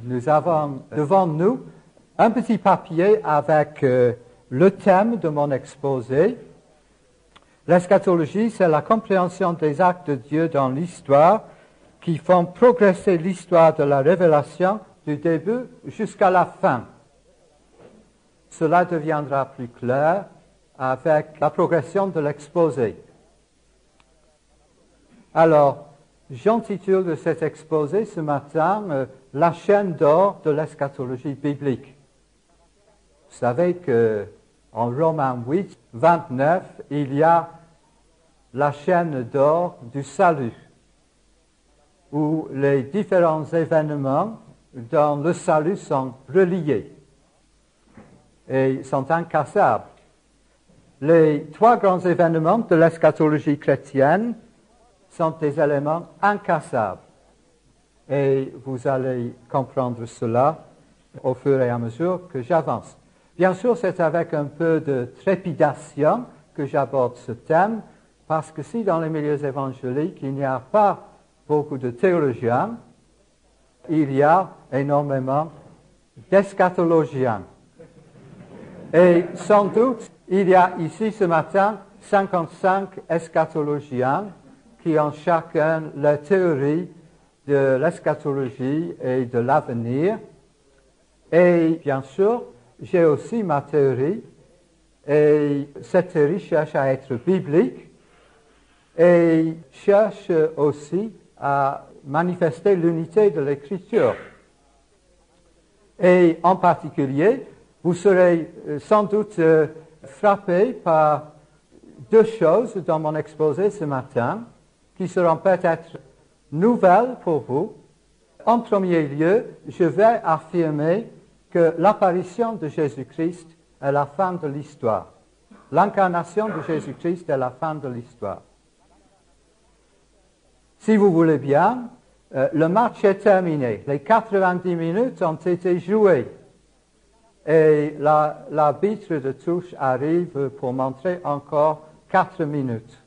Nous avons devant nous un petit papier avec le thème de mon exposé. L'eschatologie, c'est la compréhension des actes de Dieu dans l'histoire qui font progresser l'histoire de la révélation du début jusqu'à la fin. Cela deviendra plus clair avec la progression de l'exposé. Alors, j'intitule cet exposé ce matin La chaîne d'or de l'eschatologie biblique. Vous savez qu'en Romains 8, 29, il y a la chaîne d'or du salut, où les différents événements dans le salut sont reliés et sont incassables. Les trois grands événements de l'eschatologie chrétienne sont des éléments incassables. Et vous allez comprendre cela au fur et à mesure que j'avance. Bien sûr, c'est avec un peu de trépidation que j'aborde ce thème, parce que si dans les milieux évangéliques, il n'y a pas beaucoup de théologiens, il y a énormément d'eschatologiens. Et sans doute, il y a ici ce matin 55 eschatologiens qui ont chacun la théorie de l'eschatologie et de l'avenir. Et bien sûr, j'ai aussi ma théorie, et cette théorie cherche à être biblique et cherche aussi à manifester l'unité de l'Écriture. Et en particulier, vous serez sans doute frappé par deux choses dans mon exposé ce matin qui seront peut-être nouvelles pour vous. En premier lieu, je vais affirmer que l'apparition de Jésus-Christ est la fin de l'histoire. L'incarnation de Jésus-Christ est la fin de l'histoire. Si vous voulez bien, le match est terminé. Les 90 minutes ont été jouées. Et l'arbitre de touche arrive pour montrer encore 4 minutes.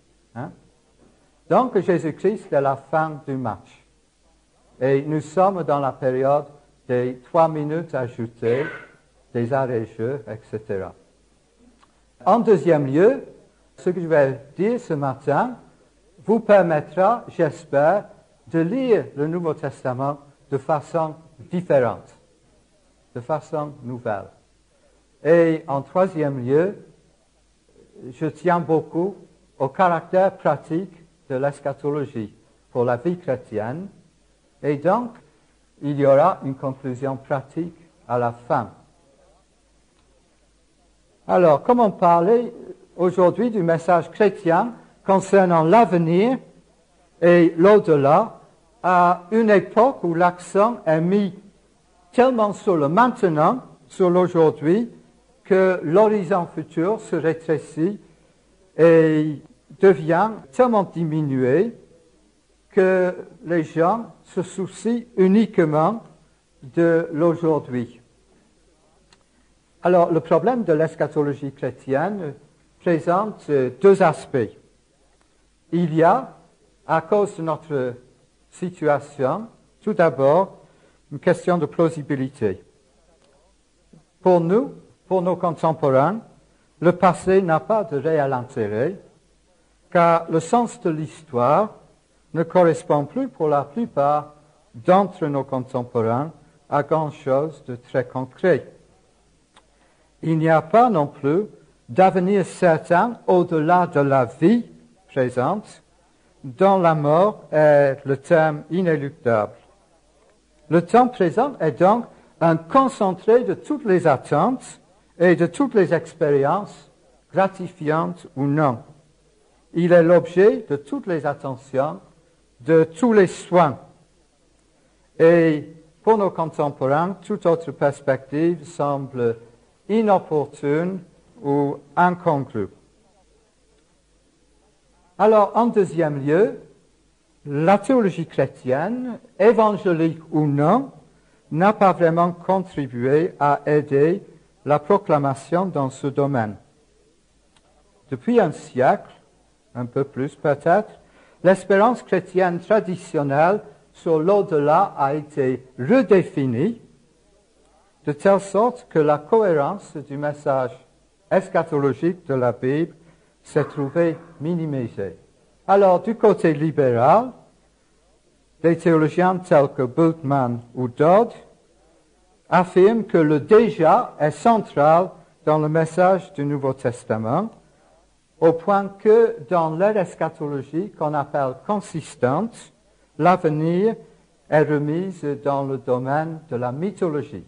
Donc, Jésus-Christ est la fin du match. Et nous sommes dans la période des 3 minutes ajoutées, des arrêts-jeux, etc. En deuxième lieu, ce que je vais dire ce matin vous permettra, j'espère, de lire le Nouveau Testament de façon différente, de façon nouvelle. Et en troisième lieu, je tiens beaucoup au caractère pratique de l'eschatologie pour la vie chrétienne, et donc il y aura une conclusion pratique à la fin. Alors, comment parler aujourd'hui du message chrétien concernant l'avenir et l'au-delà à une époque où l'accent est mis tellement sur le maintenant, sur l'aujourd'hui, que l'horizon futur se rétrécit et devient tellement diminué que les gens se soucient uniquement de l'aujourd'hui. Alors, le problème de l'eschatologie chrétienne présente deux aspects. Il y a, à cause de notre situation, tout d'abord, une question de plausibilité. Pour nous, pour nos contemporains, le passé n'a pas de réel intérêt, car le sens de l'histoire ne correspond plus pour la plupart d'entre nos contemporains à grand-chose de très concret. Il n'y a pas non plus d'avenir certain au-delà de la vie présente, dont la mort est le terme inéluctable. Le temps présent est donc un concentré de toutes les attentes et de toutes les expériences, gratifiantes ou non. Il est l'objet de toutes les attentions, de tous les soins. Et pour nos contemporains, toute autre perspective semble inopportune ou incongrue. Alors, en deuxième lieu, la théologie chrétienne, évangélique ou non, n'a pas vraiment contribué à aider la proclamation dans ce domaine. Depuis un siècle, un peu plus peut-être, l'espérance chrétienne traditionnelle sur l'au-delà a été redéfinie de telle sorte que la cohérence du message eschatologique de la Bible s'est trouvée minimisée. Alors, du côté libéral, des théologiens tels que Bultmann ou Dodd affirment que le déjà est central dans le message du Nouveau Testament, au point que dans l'ère eschatologique qu'on appelle consistante, l'avenir est remis dans le domaine de la mythologie.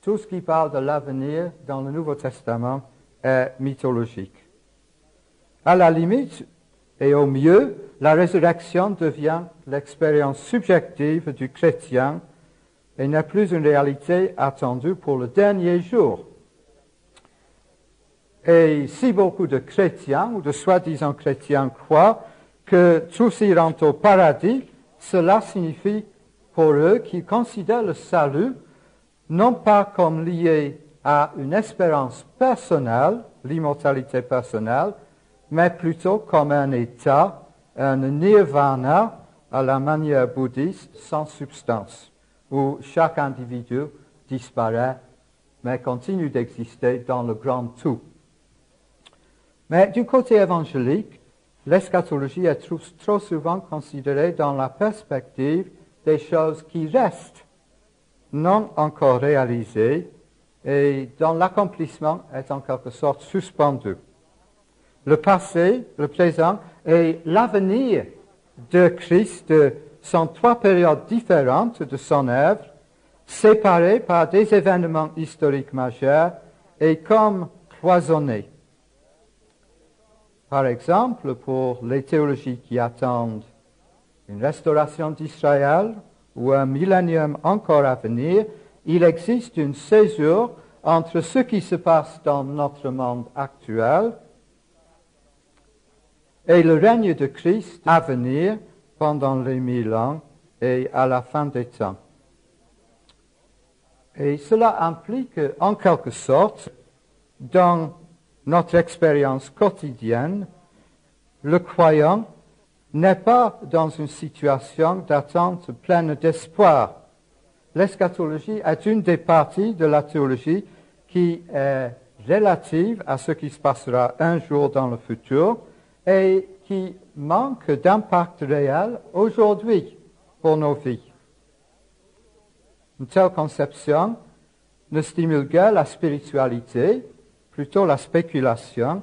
Tout ce qui parle de l'avenir dans le Nouveau Testament est mythologique. À la limite, et au mieux, la résurrection devient l'expérience subjective du chrétien et n'est plus une réalité attendue pour le dernier jour. Et si beaucoup de chrétiens ou de soi-disant chrétiens croient que tous iront au paradis, cela signifie pour eux qu'ils considèrent le salut non pas comme lié à une espérance personnelle, l'immortalité personnelle, mais plutôt comme un état, un nirvana à la manière bouddhiste sans substance, où chaque individu disparaît, mais continue d'exister dans le grand tout. Mais du côté évangélique, l'eschatologie est trop souvent considérée dans la perspective des choses qui restent, non encore réalisées, et dont l'accomplissement est en quelque sorte suspendu. Le passé, le présent et l'avenir de Christ sont trois périodes différentes de son œuvre, séparées par des événements historiques majeurs et comme cloisonnées. Par exemple, pour les théologies qui attendent une restauration d'Israël ou un millénium encore à venir, il existe une césure entre ce qui se passe dans notre monde actuel et le règne de Christ à venir pendant les 1000 ans et à la fin des temps. Et cela implique, en quelque sorte, dans notre expérience quotidienne, le croyant n'est pas dans une situation d'attente pleine d'espoir. L'eschatologie est une des parties de la théologie qui est relative à ce qui se passera un jour dans le futur et qui manque d'impact réel aujourd'hui pour nos vies. Une telle conception ne stimule guère la spiritualité, plutôt la spéculation,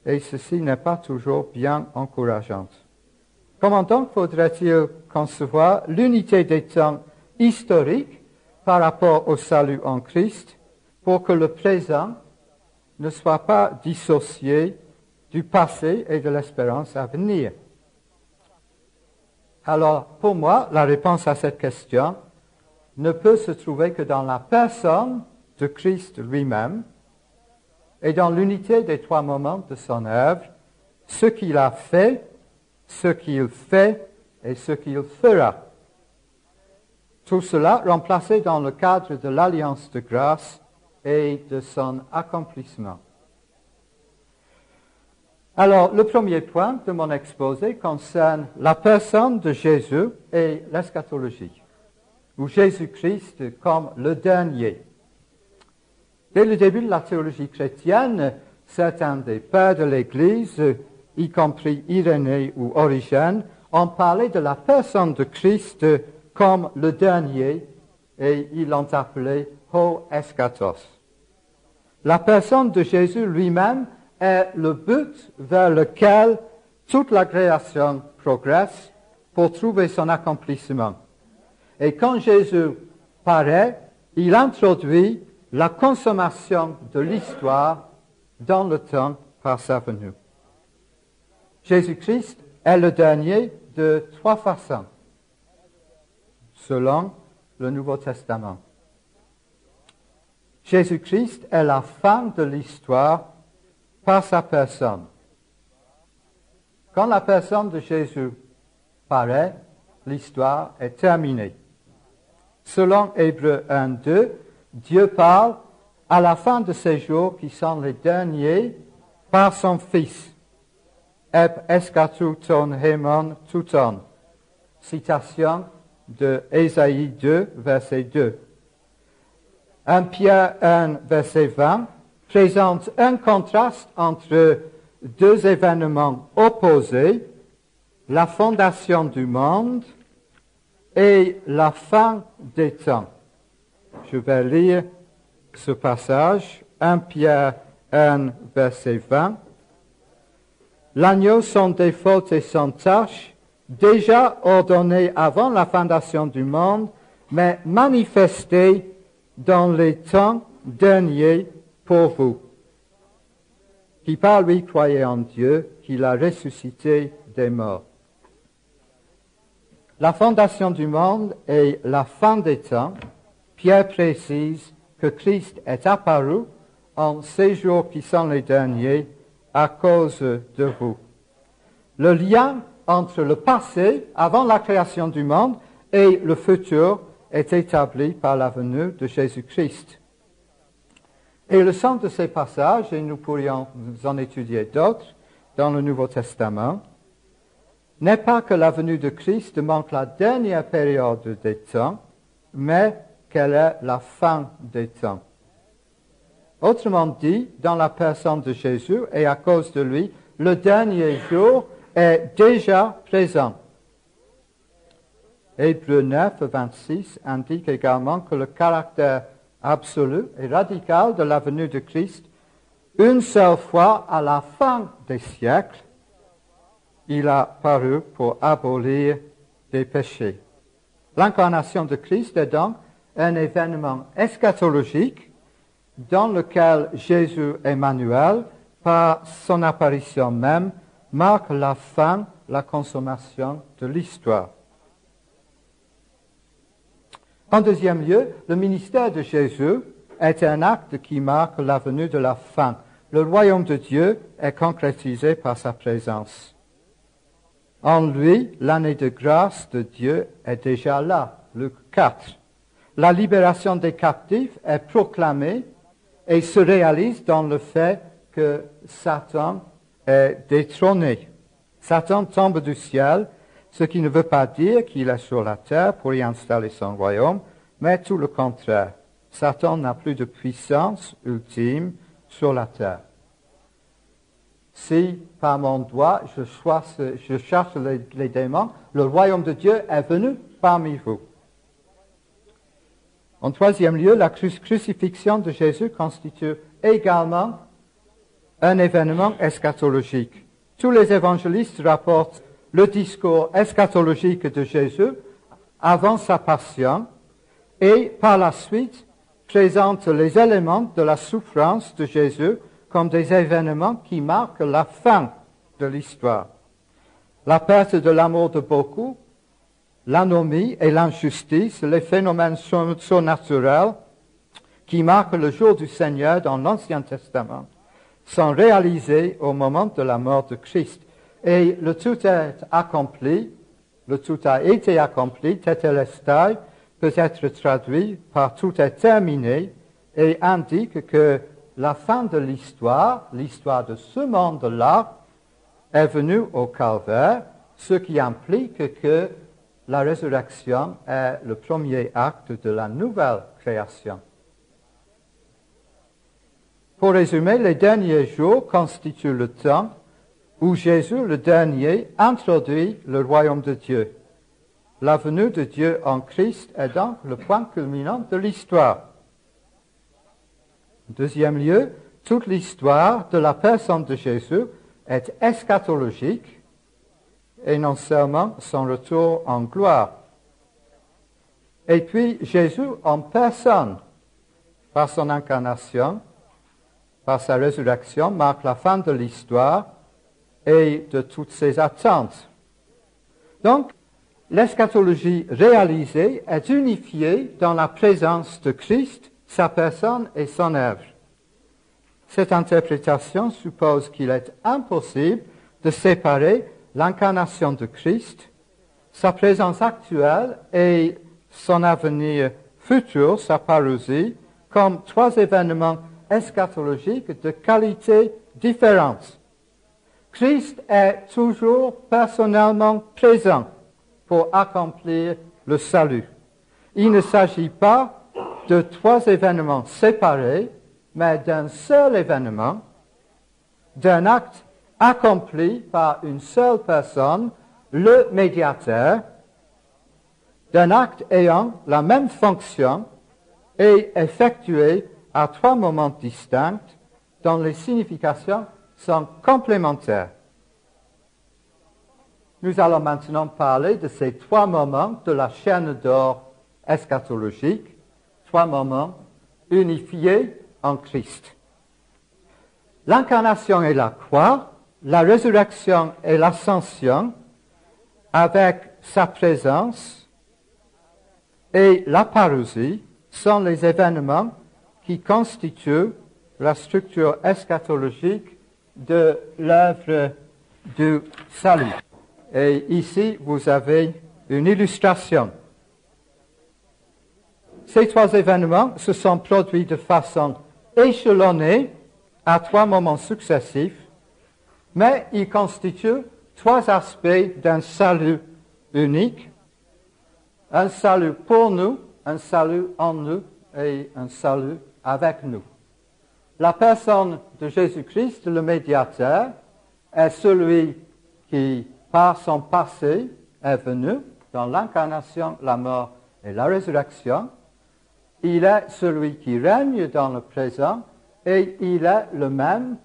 et ceci n'est pas toujours bien encourageant. Comment donc faudrait-il concevoir l'unité des temps historiques par rapport au salut en Christ pour que le présent ne soit pas dissocié du passé et de l'espérance à venir? Alors, pour moi, la réponse à cette question ne peut se trouver que dans la personne de Christ lui-même et dans l'unité des trois moments de son œuvre, ce qu'il a fait, ce qu'il fait et ce qu'il fera. Tout cela remplacé dans le cadre de l'alliance de grâce et de son accomplissement. Alors, le premier point de mon exposé concerne la personne de Jésus et l'eschatologie, ou Jésus-Christ comme le dernier. Dès le début de la théologie chrétienne, certains des pères de l'Église, y compris Irénée ou Origène, ont parlé de la personne de Christ comme le dernier, et ils l'ont appelé ho eschatos. La personne de Jésus lui-même est le but vers lequel toute la création progresse pour trouver son accomplissement. Et quand Jésus paraît, il introduit la consommation de l'histoire dans le temps par sa venue. Jésus-Christ est le dernier de trois façons, selon le Nouveau Testament. Jésus-Christ est la fin de l'histoire par sa personne. Quand la personne de Jésus paraît, l'histoire est terminée. Selon Hébreux 1:2, Dieu parle à la fin de ces jours qui sont les derniers par son Fils. Eb eschatou ton hémon touton. Citation de Ésaïe 2, verset 2. 1 Pierre 1, verset 20, présente un contraste entre deux événements opposés, la fondation du monde et la fin des temps. Je vais lire ce passage, 1 Pierre 1, verset 20. L'agneau sans défaut et sans tache, déjà ordonné avant la fondation du monde, mais manifesté dans les temps derniers pour vous, qui par lui croyez en Dieu, qui l'a ressuscité des morts. La fondation du monde et la fin des temps, Pierre précise que Christ est apparu en ces jours qui sont les derniers à cause de vous. Le lien entre le passé, avant la création du monde, et le futur est établi par la venue de Jésus-Christ. Et le sens de ces passages, et nous pourrions en étudier d'autres dans le Nouveau Testament, n'est pas que la venue de Christ marque la dernière période des temps, mais qu'elle est la fin des temps. Autrement dit, dans la personne de Jésus et à cause de lui, le dernier jour est déjà présent. Hébreux 9, 26 indique également que le caractère absolu et radical de la venue de Christ, une seule fois à la fin des siècles, il a paru pour abolir des péchés. L'incarnation de Christ est donc un événement eschatologique dans lequel Jésus Emmanuel, par son apparition même, marque la fin, la consommation de l'histoire. En deuxième lieu, le ministère de Jésus est un acte qui marque la venue de la fin. Le royaume de Dieu est concrétisé par sa présence. En lui, l'année de grâce de Dieu est déjà là, Luc 4. La libération des captifs est proclamée et se réalise dans le fait que Satan est détrôné. Satan tombe du ciel, ce qui ne veut pas dire qu'il est sur la terre pour y installer son royaume, mais tout le contraire. Satan n'a plus de puissance ultime sur la terre. Si par mon doigt je cherche les démons, le royaume de Dieu est venu parmi vous. En troisième lieu, la crucifixion de Jésus constitue également un événement eschatologique. Tous les évangélistes rapportent le discours eschatologique de Jésus avant sa passion et par la suite présentent les éléments de la souffrance de Jésus comme des événements qui marquent la fin de l'histoire. La perte de l'amour de beaucoup, l'anomie et l'injustice, les phénomènes surnaturels qui marquent le jour du Seigneur dans l'Ancien Testament, sont réalisés au moment de la mort de Christ. Et le tout est accompli, le tout a été accompli, tetelestai, peut être traduit par tout est terminé, et indique que la fin de l'histoire de ce monde-là, est venue au calvaire, ce qui implique que la résurrection est le premier acte de la nouvelle création. Pour résumer, les derniers jours constituent le temps où Jésus, le dernier, introduit le royaume de Dieu. La venue de Dieu en Christ est donc le point culminant de l'histoire. En deuxième lieu, toute l'histoire de la personne de Jésus est eschatologique et non seulement son retour en gloire. Et puis Jésus en personne, par son incarnation, par sa résurrection, marque la fin de l'histoire et de toutes ses attentes. Donc, l'eschatologie réalisée est unifiée dans la présence de Christ, sa personne et son œuvre. Cette interprétation suppose qu'il est impossible de séparer l'incarnation de Christ, sa présence actuelle et son avenir futur, sa parousie, comme trois événements eschatologiques de qualité différente. Christ est toujours personnellement présent pour accomplir le salut. Il ne s'agit pas de trois événements séparés, mais d'un seul événement, d'un acte accompli par une seule personne, le médiateur, d'un acte ayant la même fonction et effectué à trois moments distincts dont les significations sont complémentaires. Nous allons maintenant parler de ces trois moments de la chaîne d'or eschatologique, trois moments unifiés en Christ. L'incarnation et la croix, la résurrection et l'ascension, avec sa présence et la parousie, sont les événements qui constituent la structure eschatologique de l'œuvre du salut. Et ici, vous avez une illustration. Ces trois événements se sont produits de façon échelonnée à trois moments successifs, mais ils constituent trois aspects d'un salut unique, un salut pour nous, un salut en nous et un salut avec nous. La personne de Jésus-Christ, le médiateur, est celui qui, par son passé, est venu dans l'incarnation, la mort et la résurrection. Il est celui qui règne dans le présent et il est le même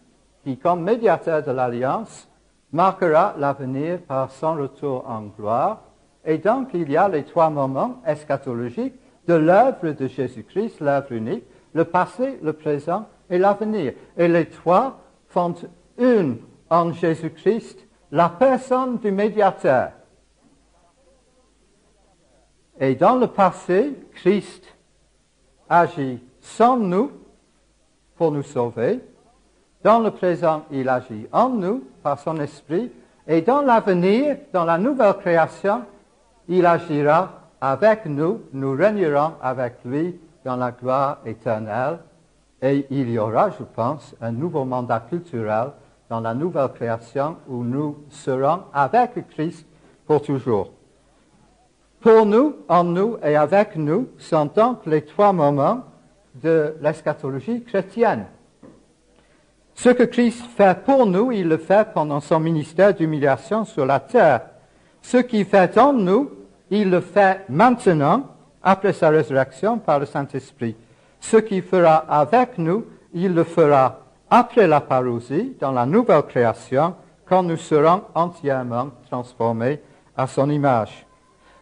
qui, comme médiateur de l'Alliance, marquera l'avenir par son retour en gloire. Et donc, il y a les trois moments eschatologiques de l'œuvre de Jésus-Christ, l'œuvre unique, le passé, le présent et l'avenir. Et les trois font une en Jésus-Christ, la personne du médiateur. Et dans le passé, Christ agit sans nous pour nous sauver. Dans le présent, il agit en nous par son esprit. Et dans l'avenir, dans la nouvelle création, il agira avec nous, nous régnerons avec lui dans la gloire éternelle. Et il y aura, je pense, un nouveau mandat culturel dans la nouvelle création où nous serons avec Christ pour toujours. Pour nous, en nous et avec nous sont donc les trois moments de l'eschatologie chrétienne. Ce que Christ fait pour nous, il le fait pendant son ministère d'humiliation sur la terre. Ce qu'il fait en nous, il le fait maintenant, après sa résurrection par le Saint-Esprit. Ce qu'il fera avec nous, il le fera après la parousie, dans la nouvelle création, quand nous serons entièrement transformés à son image.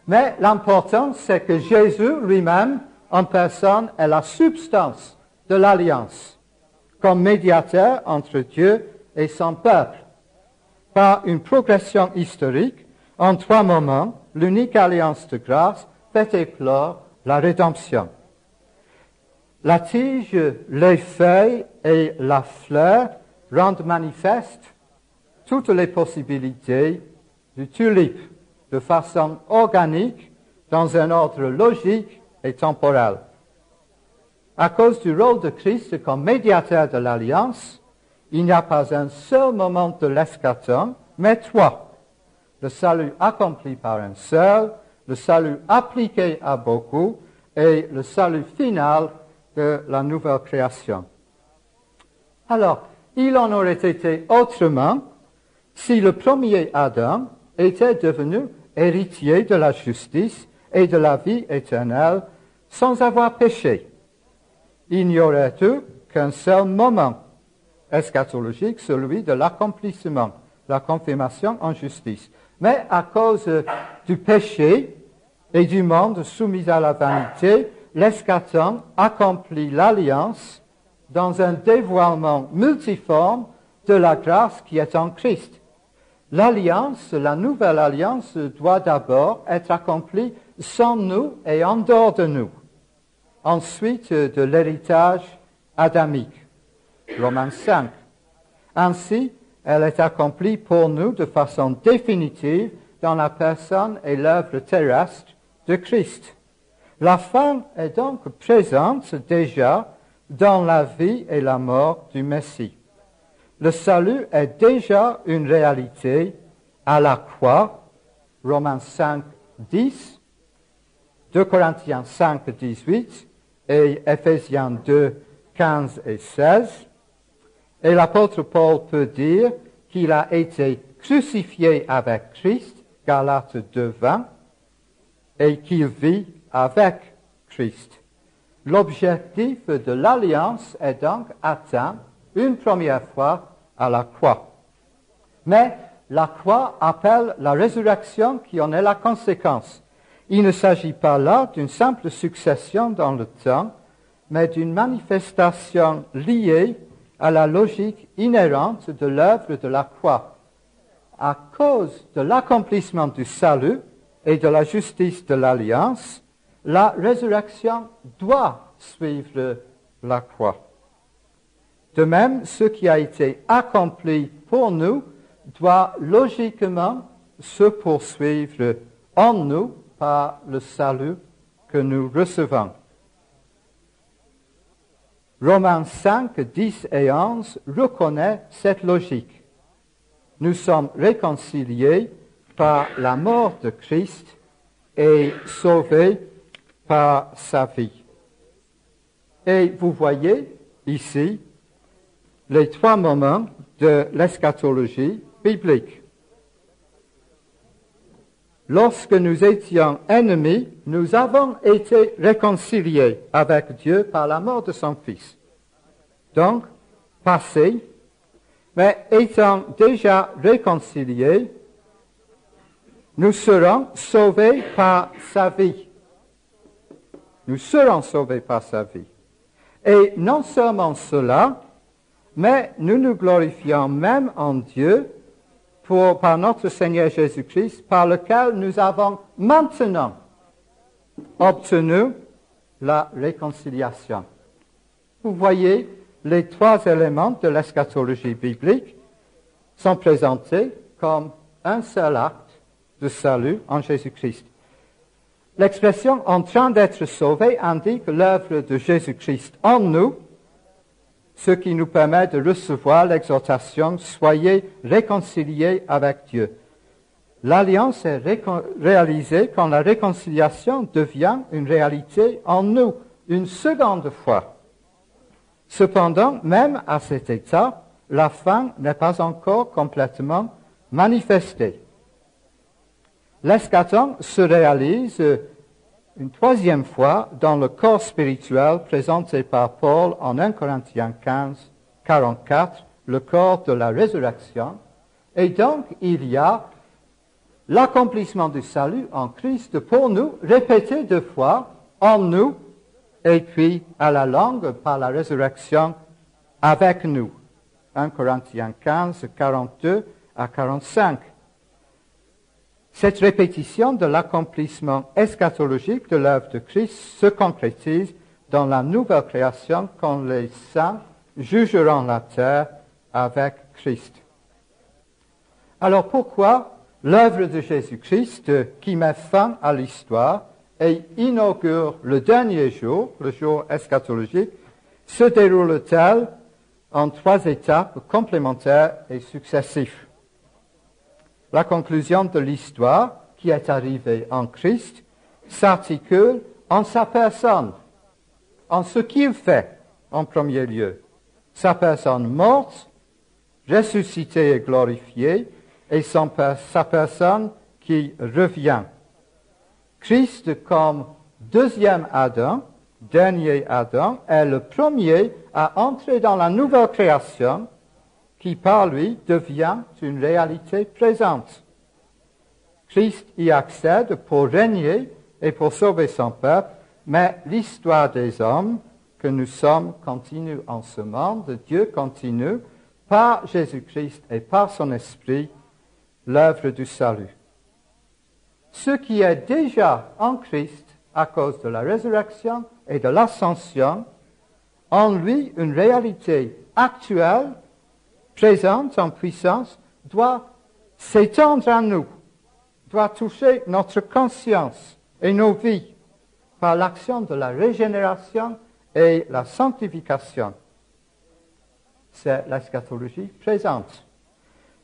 Mais l'important, c'est que Jésus lui-même, en personne, est la substance de l'alliance, comme médiateur entre Dieu et son peuple. Par une progression historique, en trois moments, l'unique alliance de grâce fait éclore la rédemption. La tige, les feuilles et la fleur rendent manifestes toutes les possibilités du tulipe de façon organique dans un ordre logique et temporel. À cause du rôle de Christ comme médiateur de l'Alliance, il n'y a pas un seul moment de l'eschaton, mais trois. Le salut accompli par un seul, le salut appliqué à beaucoup et le salut final de la nouvelle création. Alors, il en aurait été autrement si le premier Adam était devenu héritier de la justice et de la vie éternelle sans avoir péché. Il n'y aurait eu qu'un seul moment eschatologique, celui de l'accomplissement, la confirmation en justice. Mais à cause du péché et du monde soumis à la vanité, l'eschaton accomplit l'alliance dans un dévoilement multiforme de la grâce qui est en Christ. L'alliance, la nouvelle alliance, doit d'abord être accomplie sans nous et en dehors de nous. Ensuite, de l'héritage adamique. Romains 5. Ainsi, elle est accomplie pour nous de façon définitive dans la personne et l'œuvre terrestre de Christ. La fin est donc présente déjà dans la vie et la mort du Messie. Le salut est déjà une réalité à la croix, Romains 5, 10, 2 Corinthiens 5, 18 et Éphésiens 2, 15 et 16. Et l'apôtre Paul peut dire qu'il a été crucifié avec Christ, Galates 2, 20, et qu'il vit avec Christ. L'objectif de l'alliance est donc atteint une première fois à la croix. Mais la croix appelle la résurrection qui en est la conséquence. Il ne s'agit pas là d'une simple succession dans le temps, mais d'une manifestation liée à la logique inhérente de l'œuvre de la croix. À cause de l'accomplissement du salut et de la justice de l'alliance, la résurrection doit suivre la croix. De même, ce qui a été accompli pour nous doit logiquement se poursuivre en nous par le salut que nous recevons. Romains 5, 10 et 11 reconnaît cette logique. Nous sommes réconciliés par la mort de Christ et sauvés par sa vie. Et vous voyez ici les 3 moments de l'eschatologie biblique. Lorsque nous étions ennemis, nous avons été réconciliés avec Dieu par la mort de son Fils. Donc, passé, mais étant déjà réconciliés, nous serons sauvés par sa vie. Nous serons sauvés par sa vie. Et non seulement cela, mais nous nous glorifions même en Dieu par notre Seigneur Jésus-Christ, par lequel nous avons maintenant obtenu la réconciliation. Vous voyez, les 3 éléments de l'eschatologie biblique sont présentés comme un seul acte de salut en Jésus-Christ. L'expression « en train d'être sauvé » indique l'œuvre de Jésus-Christ en nous, ce qui nous permet de recevoir l'exhortation « Soyez réconciliés avec Dieu ». L'alliance est réalisée quand la réconciliation devient une réalité en nous, une seconde fois. Cependant, même à cet état, la fin n'est pas encore complètement manifestée. L'eschaton se réalise une 3e fois dans le corps spirituel présenté par Paul en 1 Corinthiens 15, 44, le corps de la résurrection. Et donc, il y a l'accomplissement du salut en Christ pour nous, répété 2 fois, en nous, et puis à la longue par la résurrection avec nous. 1 Corinthiens 15, 42 à 45. Cette répétition de l'accomplissement eschatologique de l'œuvre de Christ se concrétise dans la nouvelle création quand les saints jugeront la terre avec Christ. Alors pourquoi l'œuvre de Jésus-Christ qui met fin à l'histoire et inaugure le dernier jour, le jour eschatologique, se déroule-t-elle en 3 étapes complémentaires et successives? La conclusion de l'histoire qui est arrivée en Christ s'articule en sa personne, en ce qu'il fait en premier lieu. Sa personne morte, ressuscitée et glorifiée, et sa personne qui revient. Christ comme 2e Adam, dernier Adam, est le premier à entrer dans la nouvelle création qui par lui devient une réalité présente. Christ y accède pour régner et pour sauver son peuple, mais l'histoire des hommes que nous sommes continue en ce monde, Dieu continue par Jésus-Christ et par son Esprit l'œuvre du salut. Ce qui est déjà en Christ à cause de la résurrection et de l'ascension, en lui une réalité actuelle, présente en puissance, doit s'étendre à nous, doit toucher notre conscience et nos vies par l'action de la régénération et la sanctification. C'est l'eschatologie présente.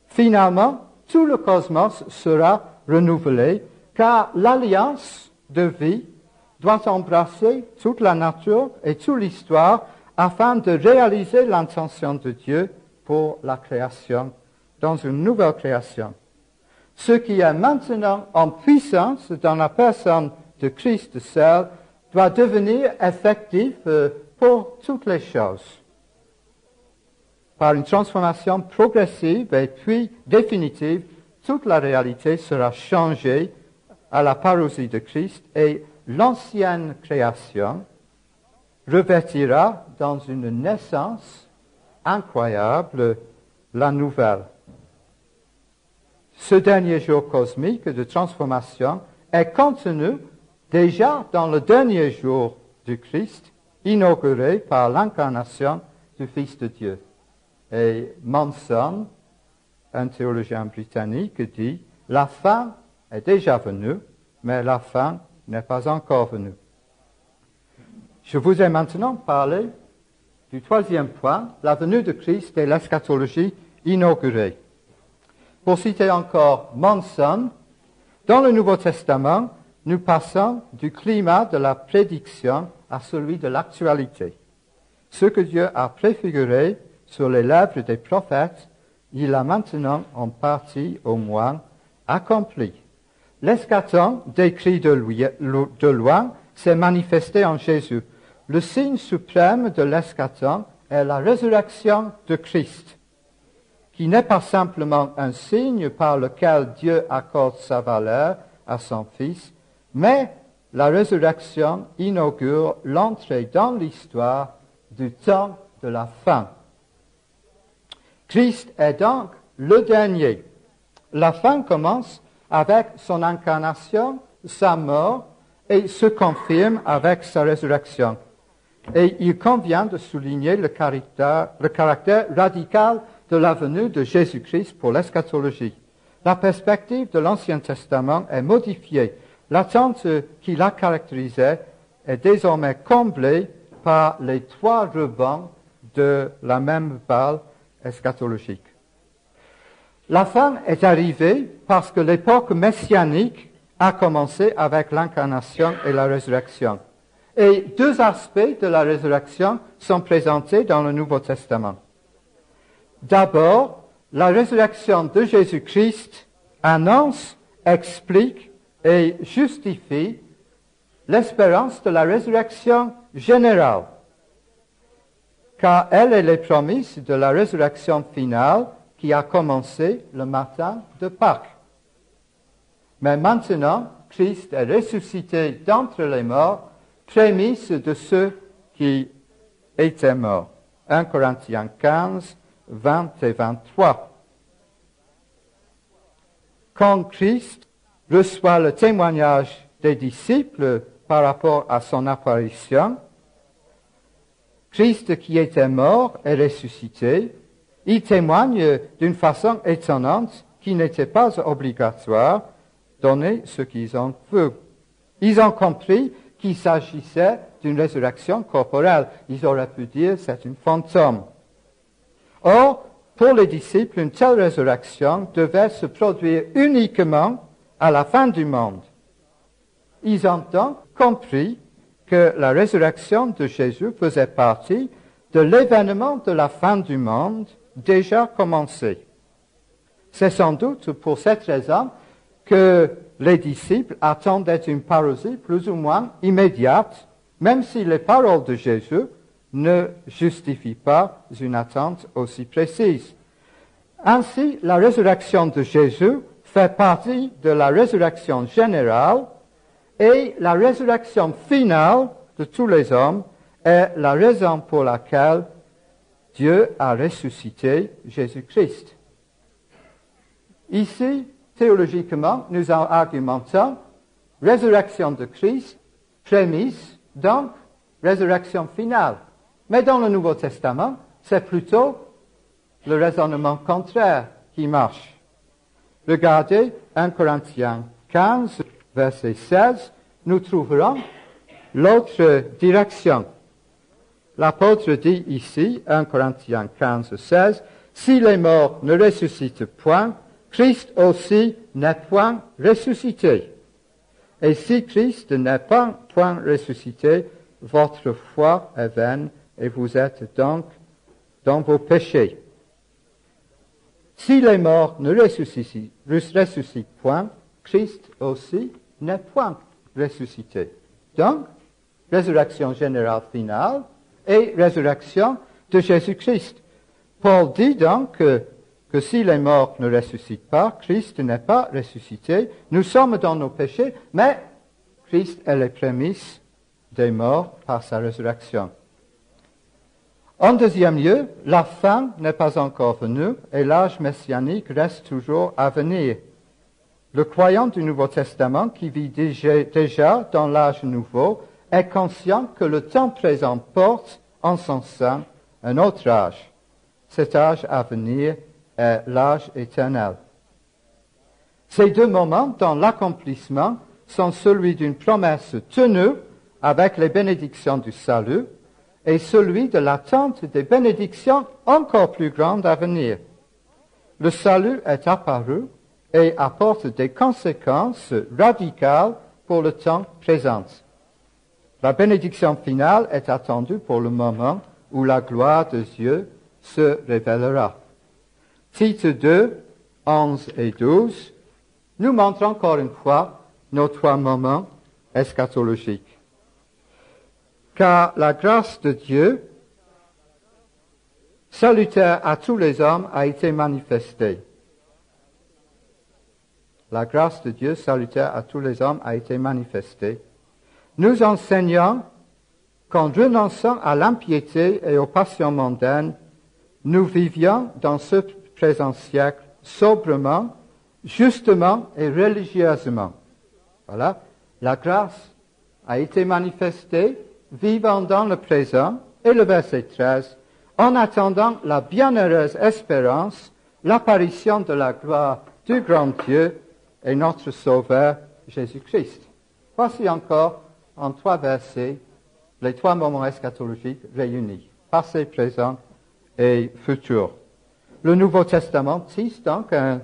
Finalement, tout le cosmos sera renouvelé car l'alliance de vie doit embrasser toute la nature et toute l'histoire afin de réaliser l'intention de Dieu pour la création, dans une nouvelle création. Ce qui est maintenant en puissance dans la personne de Christ seul doit devenir effectif pour toutes les choses. Par une transformation progressive et puis définitive, toute la réalité sera changée à la parousie de Christ et l'ancienne création revêtira dans une naissance incroyable la nouvelle. Ce dernier jour cosmique de transformation est contenu déjà dans le dernier jour du Christ, inauguré par l'incarnation du Fils de Dieu. Et Manson, un théologien britannique, dit « La fin est déjà venue, mais la fin n'est pas encore venue. » Je vous ai maintenant parlé du troisième point, la venue de Christ et l'eschatologie inaugurée. Pour citer encore Manson, dans le Nouveau Testament, nous passons du climat de la prédiction à celui de l'actualité. Ce que Dieu a préfiguré sur les lèvres des prophètes, il a maintenant en partie au moins accompli. L'eschaton, décrit de loin, s'est manifesté en Jésus. Le signe suprême de l'eschaton est la résurrection de Christ, qui n'est pas simplement un signe par lequel Dieu accorde sa valeur à son Fils, mais la résurrection inaugure l'entrée dans l'histoire du temps de la fin. Christ est donc le dernier. La fin commence avec son incarnation, sa mort, et se confirme avec sa résurrection. Et il convient de souligner le caractère radical de la venue de Jésus-Christ pour l'eschatologie. La perspective de l'Ancien Testament est modifiée. L'attente qui la caractérisait est désormais comblée par les trois rebonds de la même balle eschatologique. La fin est arrivée parce que l'époque messianique a commencé avec l'incarnation et la résurrection. Et deux aspects de la résurrection sont présentés dans le Nouveau Testament. D'abord, la résurrection de Jésus-Christ annonce, explique et justifie l'espérance de la résurrection générale, car elle est les promesses de la résurrection finale qui a commencé le matin de Pâques. Mais maintenant, Christ est ressuscité d'entre les morts, prémisse de ceux qui étaient morts. 1 Corinthiens 15, 20 et 23. Quand Christ reçoit le témoignage des disciples par rapport à son apparition, Christ qui était mort est ressuscité. Il témoigne d'une façon étonnante qui n'était pas obligatoire, donné ce qu'ils ont vu. Ils ont compris qu'il s'agissait d'une résurrection corporelle. Ils auraient pu dire c'est une fantôme. Or, pour les disciples, une telle résurrection devait se produire uniquement à la fin du monde. Ils ont donc compris que la résurrection de Jésus faisait partie de l'événement de la fin du monde déjà commencé. C'est sans doute pour cette raison que les disciples attendaient une parousie plus ou moins immédiate, même si les paroles de Jésus ne justifient pas une attente aussi précise. Ainsi, la résurrection de Jésus fait partie de la résurrection générale et la résurrection finale de tous les hommes est la raison pour laquelle Dieu a ressuscité Jésus-Christ. Ici, théologiquement, nous argumentons résurrection de Christ, prémisse, donc résurrection finale. Mais dans le Nouveau Testament, c'est plutôt le raisonnement contraire qui marche. Regardez 1 Corinthiens 15, verset 16, nous trouverons l'autre direction. L'apôtre dit ici, 1 Corinthiens 15, 16, « Si les morts ne ressuscitent point, Christ aussi n'est point ressuscité. Et si Christ n'est pas point ressuscité, votre foi est vaine et vous êtes donc dans vos péchés. Si les morts ne ressuscitent point, Christ aussi n'est point ressuscité. Donc, résurrection générale finale et résurrection de Jésus-Christ. Paul dit donc que si les morts ne ressuscitent pas, Christ n'est pas ressuscité. Nous sommes dans nos péchés, mais Christ est les prémices des morts par sa résurrection. En deuxième lieu, la fin n'est pas encore venue et l'âge messianique reste toujours à venir. Le croyant du Nouveau Testament qui vit déjà dans l'âge nouveau est conscient que le temps présent porte en son sein un autre âge. Cet âge à venir est l'âge éternel. Ces deux moments dans l'accomplissement sont celui d'une promesse tenue avec les bénédictions du salut et celui de l'attente des bénédictions encore plus grandes à venir. Le salut est apparu et apporte des conséquences radicales pour le temps présent. La bénédiction finale est attendue pour le moment où la gloire de Dieu se révélera. Tite 2, 11 et 12, nous montrent encore une fois nos trois moments eschatologiques. Car la grâce de Dieu, salutaire à tous les hommes, a été manifestée. La grâce de Dieu, salutaire à tous les hommes, a été manifestée. Nous enseignons qu'en renonçant à l'impiété et aux passions mondaines, nous vivions dans ce présent siècle sobrement, justement et religieusement. Voilà. La grâce a été manifestée, vivant dans le présent, et le verset 13, en attendant la bienheureuse espérance, l'apparition de la gloire du grand Dieu et notre Sauveur Jésus-Christ. Voici encore, en trois versets, les trois moments eschatologiques réunis, passé, présent et futur. Le Nouveau Testament tisse donc un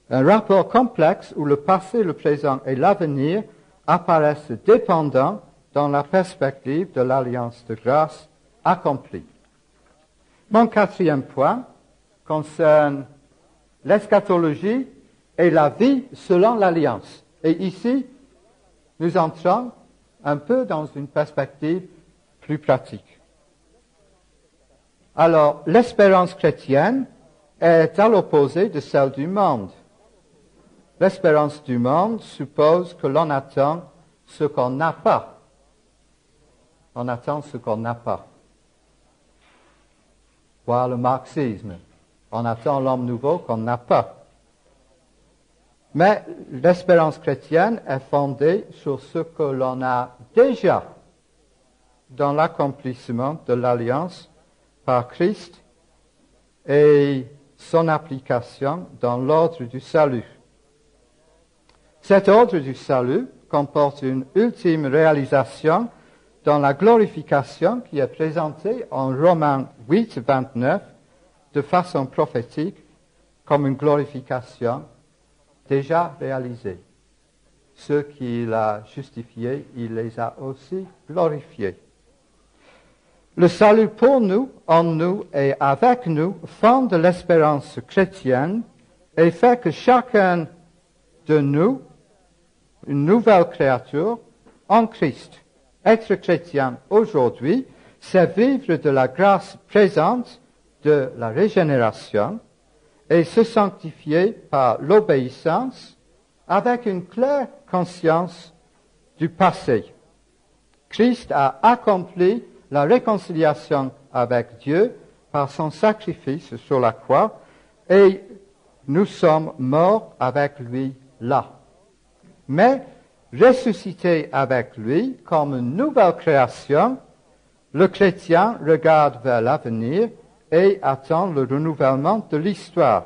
rapport complexe où le passé, le présent et l'avenir apparaissent dépendants dans la perspective de l'alliance de grâce accomplie. Mon quatrième point concerne l'eschatologie et la vie selon l'alliance. Et ici, nous entrons un peu dans une perspective plus pratique. Alors, l'espérance chrétienne est à l'opposé de celle du monde. L'espérance du monde suppose que l'on attend ce qu'on n'a pas. On attend ce qu'on n'a pas. Voir le marxisme. On attend l'homme nouveau qu'on n'a pas. Mais l'espérance chrétienne est fondée sur ce que l'on a déjà dans l'accomplissement de l'alliance par Christ et son application dans l'ordre du salut. Cet ordre du salut comporte une ultime réalisation dans la glorification qui est présentée en Romains 8, 29 de façon prophétique comme une glorification déjà réalisée. Ceux qu'il a justifiés, il les a aussi glorifiés. Le salut pour nous, en nous et avec nous fonde l'espérance chrétienne et fait que chacun de nous, une nouvelle créature en Christ. Être chrétien aujourd'hui, c'est vivre de la grâce présente de la régénération et se sanctifier par l'obéissance avec une claire conscience du passé. Christ a accompli la réconciliation avec Dieu par son sacrifice sur la croix et nous sommes morts avec lui là. Mais ressuscités avec lui comme une nouvelle création, le chrétien regarde vers l'avenir et attend le renouvellement de l'histoire.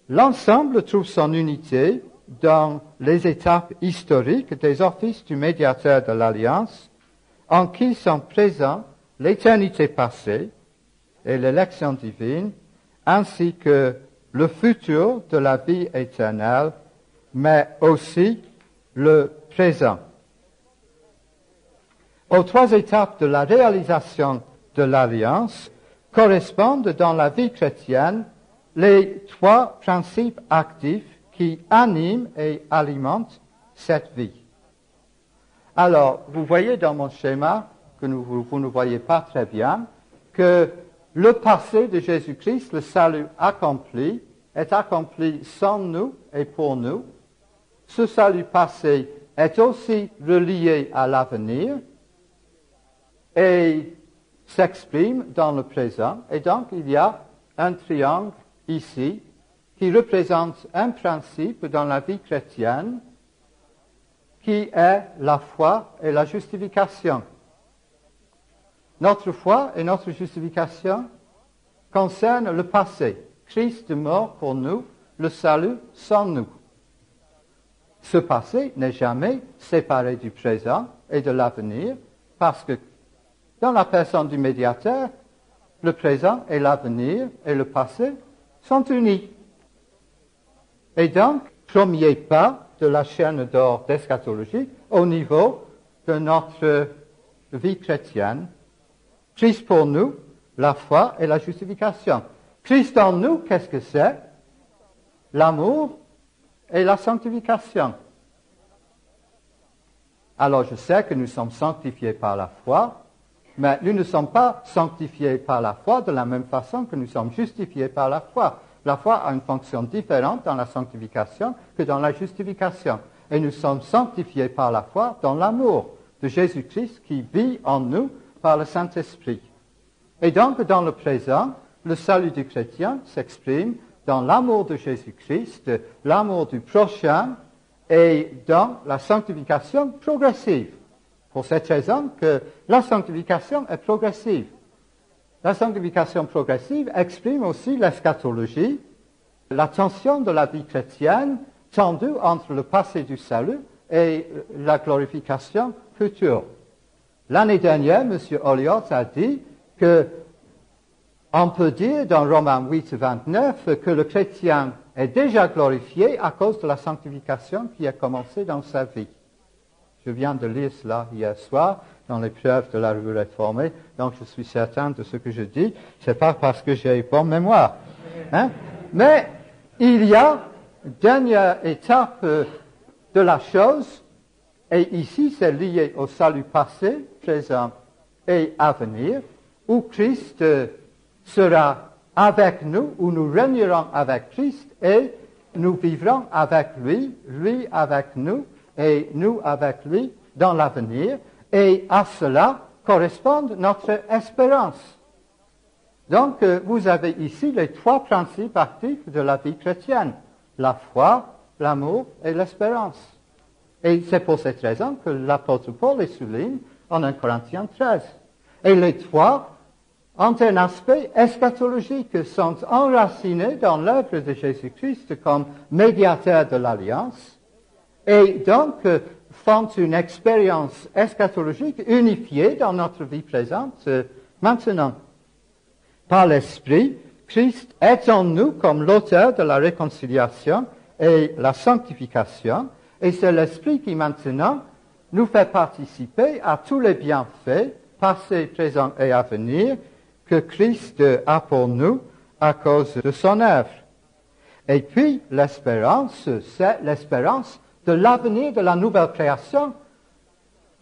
L'ensemble trouve son unité dans les étapes historiques des offices du médiateur de l'Alliance, en qui sont présents l'éternité passée et l'élection divine, ainsi que le futur de la vie éternelle, mais aussi le présent. Aux trois étapes de la réalisation de l'alliance correspondent dans la vie chrétienne les trois principes actifs qui animent et alimentent cette vie. Alors, vous voyez dans mon schéma, que vous ne voyez pas très bien, que le passé de Jésus-Christ, le salut accompli, est accompli sans nous et pour nous. Ce salut passé est aussi relié à l'avenir et s'exprime dans le présent. Et donc, il y a un triangle ici qui représente un principe dans la vie chrétienne qui est la foi et la justification. Notre foi et notre justification concernent le passé. Christ est mort pour nous, le salut sans nous. Ce passé n'est jamais séparé du présent et de l'avenir parce que dans la personne du médiateur, le présent et l'avenir et le passé sont unis. Et donc, premier pas de la chaîne d'or d'eschatologie au niveau de notre vie chrétienne. Christ pour nous, la foi et la justification. Christ en nous, qu'est-ce que c'est? L'amour et la sanctification. Alors je sais que nous sommes sanctifiés par la foi, mais nous ne sommes pas sanctifiés par la foi de la même façon que nous sommes justifiés par la foi. La foi a une fonction différente dans la sanctification que dans la justification. Et nous sommes sanctifiés par la foi dans l'amour de Jésus-Christ qui vit en nous par le Saint-Esprit. Et donc, dans le présent, le salut du chrétien s'exprime dans l'amour de Jésus-Christ, l'amour du prochain et dans la sanctification progressive. Pour cette raison que la sanctification est progressive. La sanctification progressive exprime aussi l'eschatologie, la tension de la vie chrétienne tendue entre le passé du salut et la glorification future. L'année dernière, M. Olliott a dit qu'on peut dire dans Romains 8, 29 que le chrétien est déjà glorifié à cause de la sanctification qui a commencé dans sa vie. Je viens de lire cela hier soir dans l'épreuve de la Revue réformée, donc je suis certain de ce que je dis. C'est pas parce que j'ai bonne mémoire. Hein? Mais il y a une dernière étape de la chose, et ici c'est lié au salut passé, présent et à venir, où Christ sera avec nous, où nous régnerons avec Christ et nous vivrons avec lui, lui avec nous et nous avec lui dans l'avenir. Et à cela correspond notre espérance. Donc, vous avez ici les trois principes actifs de la vie chrétienne. La foi, l'amour et l'espérance. Et c'est pour cette raison que l'apôtre Paul les souligne en 1 Corinthiens 13. Et les trois ont un aspect eschatologique, sont enracinés dans l'œuvre de Jésus-Christ comme médiateur de l'Alliance. Et donc, font une expérience eschatologique unifiée dans notre vie présente maintenant. Par l'Esprit, Christ est en nous comme l'auteur de la réconciliation et la sanctification, et c'est l'Esprit qui maintenant nous fait participer à tous les bienfaits, passés, présents et à venir, que Christ a pour nous à cause de son œuvre. Et puis, l'espérance, c'est l'espérance de l'avenir de la nouvelle création.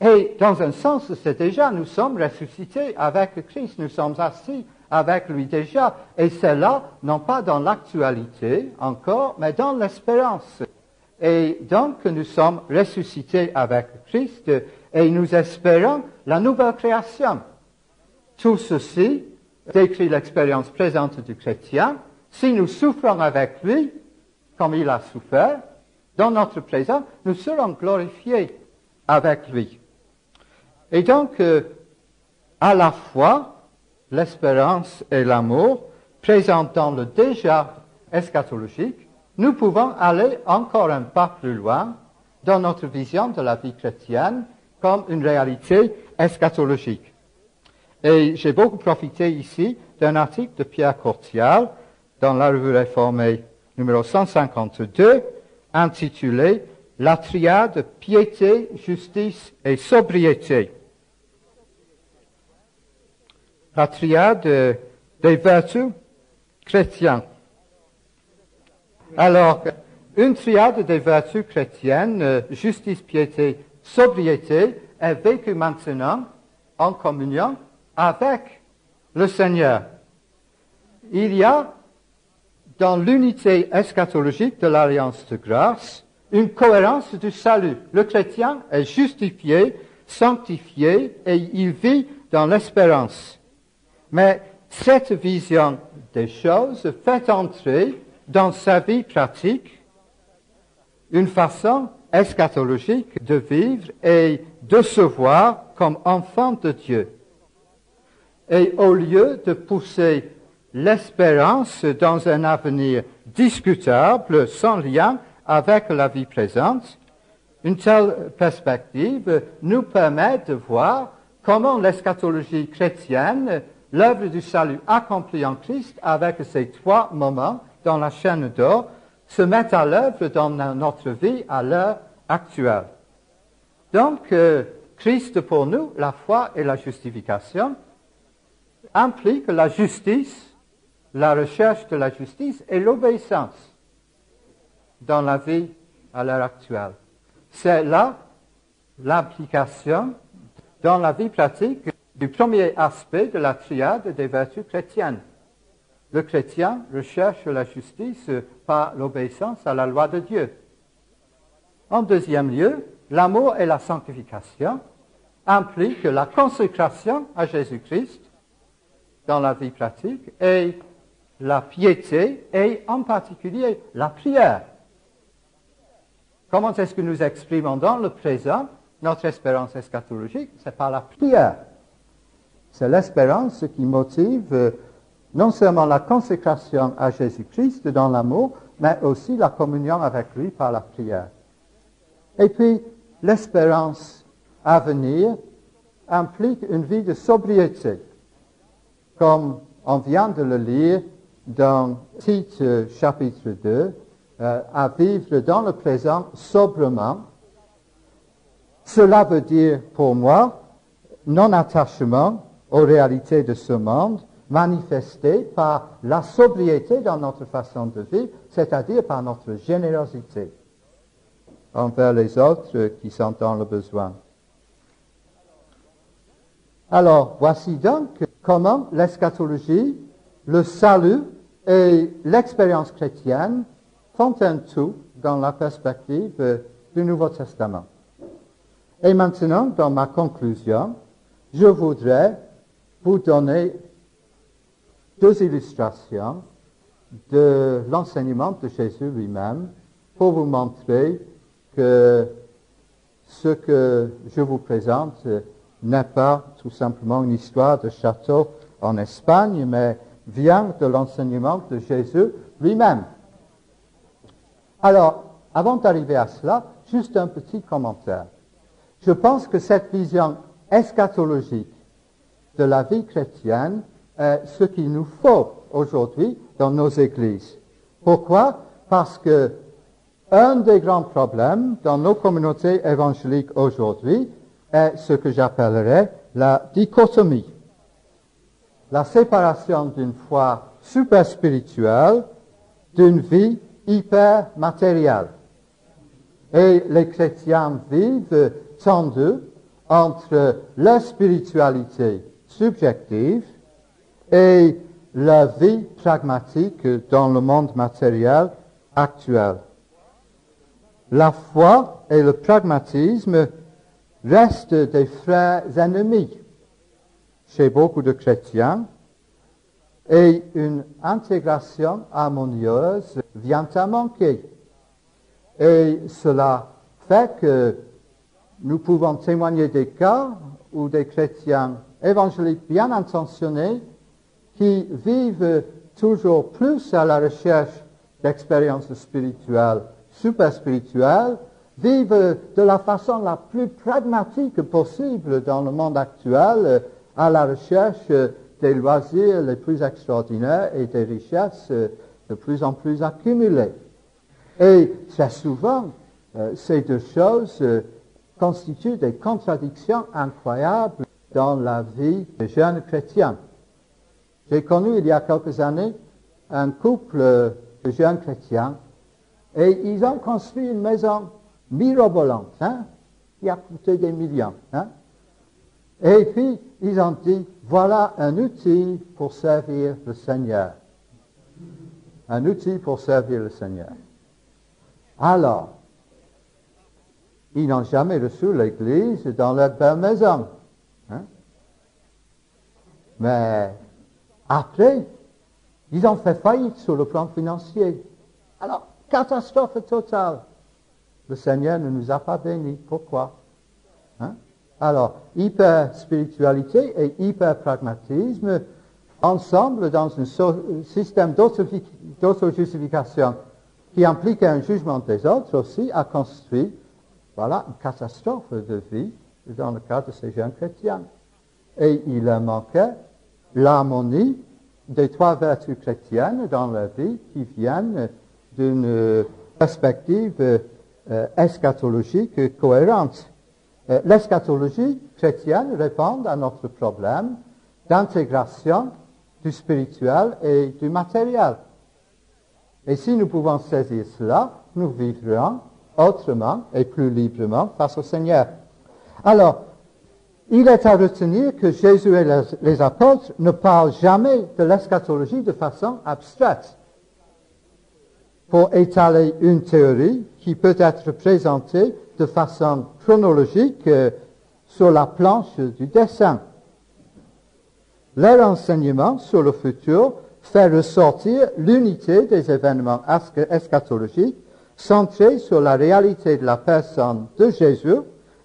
Et dans un sens, c'est déjà, nous sommes ressuscités avec Christ, nous sommes assis avec lui déjà. Et c'est là, non pas dans l'actualité encore, mais dans l'espérance. Et donc, nous sommes ressuscités avec Christ et nous espérons la nouvelle création. Tout ceci décrit l'expérience présente du chrétien. Si nous souffrons avec lui, comme il a souffert, dans notre présent, nous serons glorifiés avec lui. Et donc, à la fois, l'espérance et l'amour, présentant le déjà eschatologique, nous pouvons aller encore un pas plus loin dans notre vision de la vie chrétienne comme une réalité eschatologique. Et j'ai beaucoup profité ici d'un article de Pierre Courtial dans la Revue réformée numéro 152, intitulé « la triade piété, justice et sobriété. La triade des vertus chrétiennes. Alors, une triade des vertus chrétiennes, justice, piété, sobriété, est vécue maintenant en communion avec le Seigneur. Il y a, dans l'unité eschatologique de l'Alliance de grâce, une cohérence du salut. Le chrétien est justifié, sanctifié, et il vit dans l'espérance. Mais cette vision des choses fait entrer dans sa vie pratique une façon eschatologique de vivre et de se voir comme enfant de Dieu. Et au lieu de pousser l'espérance dans un avenir discutable, sans lien avec la vie présente, une telle perspective nous permet de voir comment l'eschatologie chrétienne, l'œuvre du salut accomplie en Christ avec ces trois moments dans la chaîne d'or, se met à l'œuvre dans notre vie à l'heure actuelle. Donc, Christ pour nous, la foi et la justification, implique la justice, la recherche de la justice et l'obéissance dans la vie à l'heure actuelle. C'est là l'implication dans la vie pratique du premier aspect de la triade des vertus chrétiennes. Le chrétien recherche la justice par l'obéissance à la loi de Dieu. En deuxième lieu, l'amour et la sanctification impliquent la consécration à Jésus-Christ dans la vie pratique et la piété et en particulier la prière. Comment est-ce que nous exprimons dans le présent notre espérance eschatologique? C'est par la prière. C'est l'espérance qui motive non seulement la consécration à Jésus-Christ dans l'amour, mais aussi la communion avec lui par la prière. Et puis, l'espérance à venir implique une vie de sobriété, comme on vient de le lire dans Tite chapitre 2, à vivre dans le présent sobrement. Cela veut dire pour moi non-attachement aux réalités de ce monde, manifesté par la sobriété dans notre façon de vivre, c'est-à-dire par notre générosité envers les autres qui sont dans le besoin. Alors, voici donc comment l'eschatologie, le salut et l'expérience chrétienne font un tout dans la perspective du Nouveau Testament. Et maintenant, dans ma conclusion, je voudrais vous donner deux illustrations de l'enseignement de Jésus lui-même pour vous montrer que ce que je vous présente n'est pas tout simplement une histoire de château en Espagne, mais vient de l'enseignement de Jésus lui-même. Alors, avant d'arriver à cela, juste un petit commentaire. Je pense que cette vision eschatologique de la vie chrétienne est ce qu'il nous faut aujourd'hui dans nos églises. Pourquoi? Parce que un des grands problèmes dans nos communautés évangéliques aujourd'hui est ce que j'appellerais la dichotomie. La séparation d'une foi super spirituelle d'une vie hyper matérielle. Et les chrétiens vivent tendus entre leur spiritualité subjective et la vie pragmatique dans le monde matériel actuel. La foi et le pragmatisme restent des frères ennemis chez beaucoup de chrétiens et une intégration harmonieuse vient à manquer. Et cela fait que nous pouvons témoigner des cas où des chrétiens évangéliques bien intentionnés qui vivent toujours plus à la recherche d'expériences spirituelles, super spirituelles, vivent de la façon la plus pragmatique possible dans le monde actuel à la recherche des loisirs les plus extraordinaires et des richesses de plus en plus accumulées. Et très souvent, ces deux choses constituent des contradictions incroyables dans la vie des jeunes chrétiens. J'ai connu il y a quelques années un couple de jeunes chrétiens et ils ont construit une maison mirobolante, qui a coûté des millions. Et puis, ils ont dit, voilà un outil pour servir le Seigneur. Un outil pour servir le Seigneur. Alors, ils n'ont jamais reçu l'Église dans leur belle maison. Mais après, ils ont fait faillite sur le plan financier. Alors, catastrophe totale. Le Seigneur ne nous a pas bénis. Pourquoi? Alors, hyper-spiritualité et hyper-pragmatisme, ensemble dans un système d'auto-justification qui implique un jugement des autres aussi, a construit, voilà, une catastrophe de vie dans le cas de ces jeunes chrétiens. Et il leur manquait l'harmonie des trois vertus chrétiennes dans la vie qui viennent d'une perspective eschatologique cohérente. L'eschatologie chrétienne répond à notre problème d'intégration du spirituel et du matériel. Et si nous pouvons saisir cela, nous vivrons autrement et plus librement face au Seigneur. Alors, il est à retenir que Jésus et les apôtres ne parlent jamais de l'eschatologie de façon abstraite pour étaler une théorie qui peut être présentée de façon chronologique sur la planche du dessin. Leur enseignement sur le futur fait ressortir l'unité des événements eschatologiques centrés sur la réalité de la personne de Jésus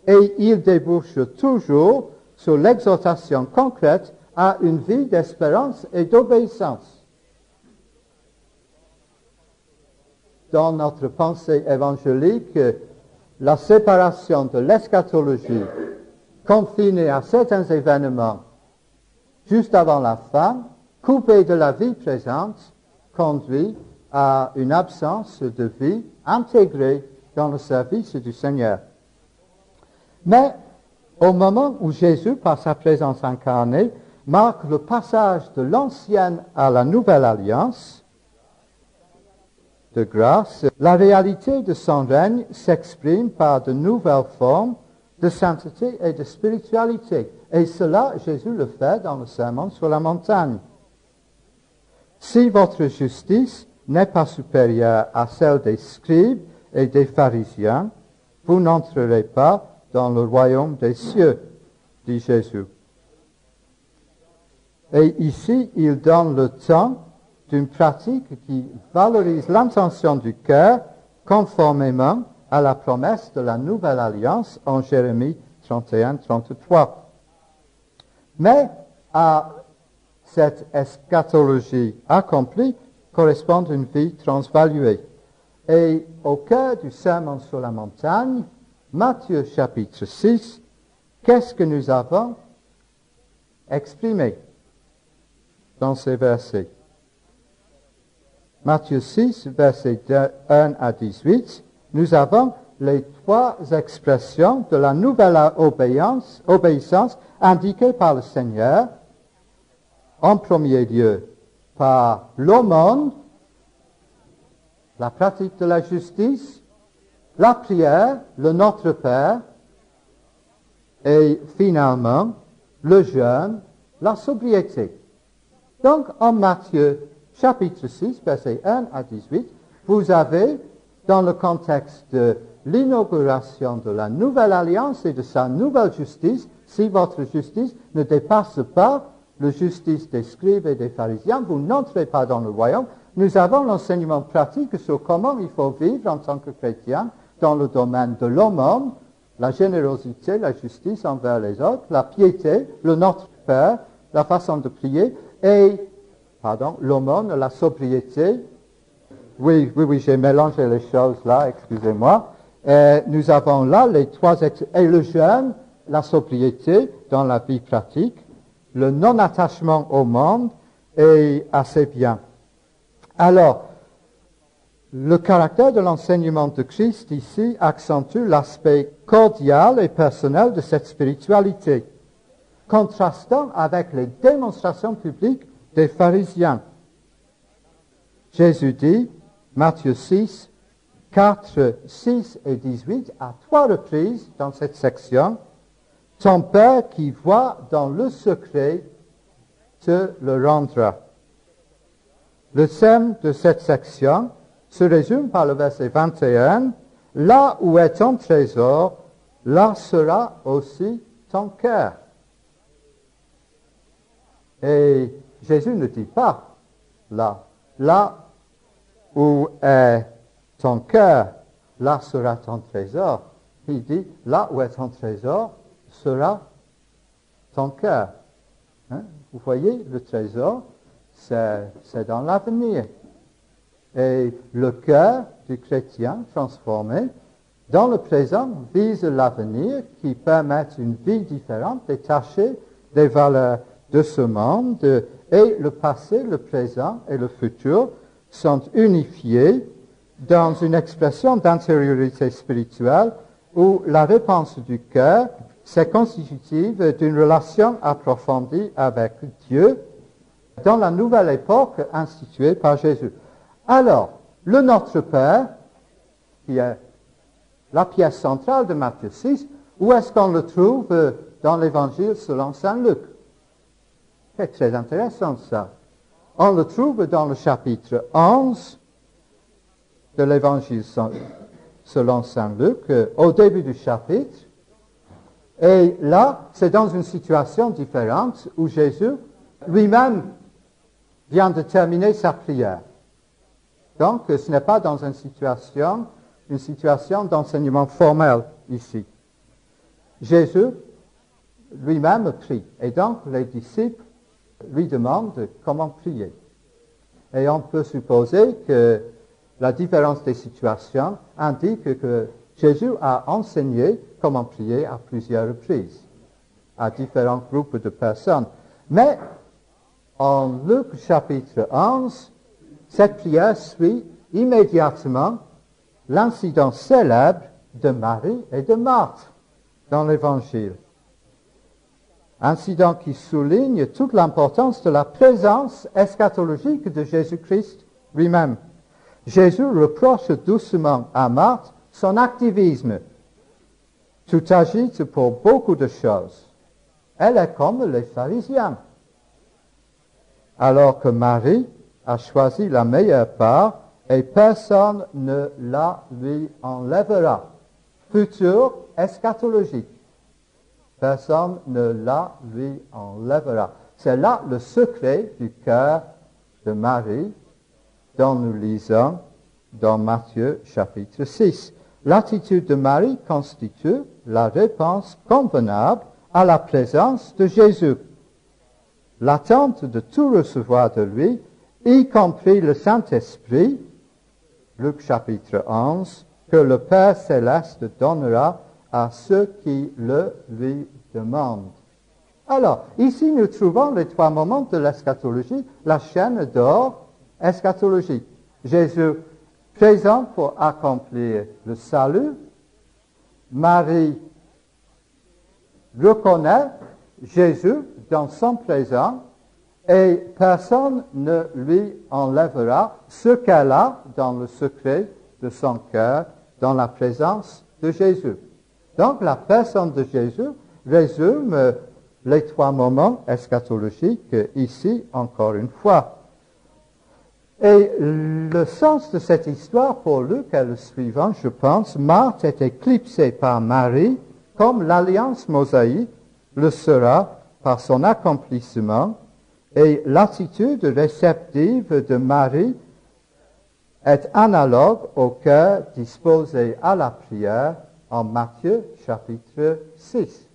et il débouche toujours sur l'exhortation concrète à une vie d'espérance et d'obéissance. Dans notre pensée évangélique, la séparation de l'eschatologie confinée à certains événements juste avant la fin, coupée de la vie présente, conduit à une absence de vie intégrée dans le service du Seigneur. Mais au moment où Jésus, par sa présence incarnée, marque le passage de l'ancienne à la nouvelle alliance de grâce, la réalité de son règne s'exprime par de nouvelles formes de sainteté et de spiritualité. Et cela, Jésus le fait dans le sermon sur la montagne. Si votre justice n'est pas supérieure à celle des scribes et des pharisiens, vous n'entrerez pas dans le royaume des cieux, dit Jésus. Et ici, il donne le temps d'une pratique qui valorise l'intention du cœur conformément à la promesse de la nouvelle alliance en Jérémie 31-33. Mais à cette eschatologie accomplie correspond une vie transvaluée. Et au cœur du sermon sur la montagne, Matthieu chapitre 6, qu'est-ce que nous avons exprimé dans ces versets? Matthieu 6, versets 1 à 18, nous avons les trois expressions de la nouvelle obéissance indiquées par le Seigneur. En premier lieu, par l'aumône, la pratique de la justice, la prière, le Notre Père, et finalement, le jeûne, la sobriété. Donc, en Matthieu chapitre 6, versets 1 à 18, vous avez, dans le contexte de l'inauguration de la nouvelle alliance et de sa nouvelle justice, si votre justice ne dépasse pas la justice des scribes et des pharisiens, vous n'entrez pas dans le royaume. Nous avons l'enseignement pratique sur comment il faut vivre en tant que chrétien dans le domaine de l'aumône, la générosité, la justice envers les autres, la piété, le Notre Père, la façon de prier, et, l'aumône, la sobriété. Oui, j'ai mélangé les choses là, excusez-moi. Nous avons là les trois et le jeûne, la sobriété dans la vie pratique, le non-attachement au monde et à ses biens. Alors, Le caractère de l'enseignement de Christ ici accentue l'aspect cordial et personnel de cette spiritualité, contrastant avec les démonstrations publiques des pharisiens. Jésus dit, Matthieu 6, 4, 6 et 18, à 3 reprises dans cette section, « Ton Père qui voit dans le secret te le rendra. » Le thème de cette section se résume par le verset 21, « Là où est ton trésor, là sera aussi ton cœur. » Et Jésus ne dit pas là. Là où est ton cœur, là sera ton trésor. Il dit, là où est ton trésor, sera ton cœur. Hein? Vous voyez, le trésor, c'est dans l'avenir. Et le cœur du chrétien transformé, dans le présent, vise l'avenir qui permet une vie différente, détachée des valeurs de ce monde, et le passé, le présent et le futur sont unifiés dans une expression d'intériorité spirituelle où la réponse du cœur, c'est constitutive d'une relation approfondie avec Dieu dans la nouvelle époque instituée par Jésus. Alors, le Notre Père, qui est la pièce centrale de Matthieu 6, où est-ce qu'on le trouve dans l'Évangile selon Saint Luc? C'est très intéressant ça. On le trouve dans le chapitre 11 de l'Évangile selon Saint Luc, au début du chapitre. Et là, c'est dans une situation différente où Jésus lui-même vient de terminer sa prière. Donc, ce n'est pas dans une situation d'enseignement formel ici. Jésus lui-même prie. Et donc, les disciples lui demandent comment prier. Et on peut supposer que la différence des situations indique que Jésus a enseigné comment prier à plusieurs reprises, à différents groupes de personnes. Mais en Luc chapitre 11, cette prière suit immédiatement l'incident célèbre de Marie et de Marthe dans l'Évangile. Incident qui souligne toute l'importance de la présence eschatologique de Jésus-Christ lui-même. Jésus reproche doucement à Marthe son activisme. Tout agite pour beaucoup de choses. Elle est comme les pharisiens. Alors que Marie a choisi la meilleure part et personne ne la lui enlèvera. Futur eschatologique. Personne ne la lui enlèvera. C'est là le secret du cœur de Marie dont nous lisons dans Matthieu chapitre 6. L'attitude de Marie constitue la réponse convenable à la présence de Jésus. L'attente de tout recevoir de lui, y compris le Saint-Esprit, Luc chapitre 11, que le Père céleste donnera à ceux qui le lui demandent. Alors, ici nous trouvons les 3 moments de l'eschatologie, la chaîne d'or eschatologique. Jésus présent pour accomplir le salut. Marie reconnaît Jésus dans son présent et personne ne lui enlèvera ce qu'elle a dans le secret de son cœur, dans la présence de Jésus. Donc la personne de Jésus résume les 3 moments eschatologiques ici encore une fois. Et le sens de cette histoire pour Luc est le suivant, je pense. Marthe est éclipsée par Marie, comme l'alliance mosaïque le sera par son accomplissement, et l'attitude réceptive de Marie est analogue au cœur disposé à la prière en Matthieu chapitre 6.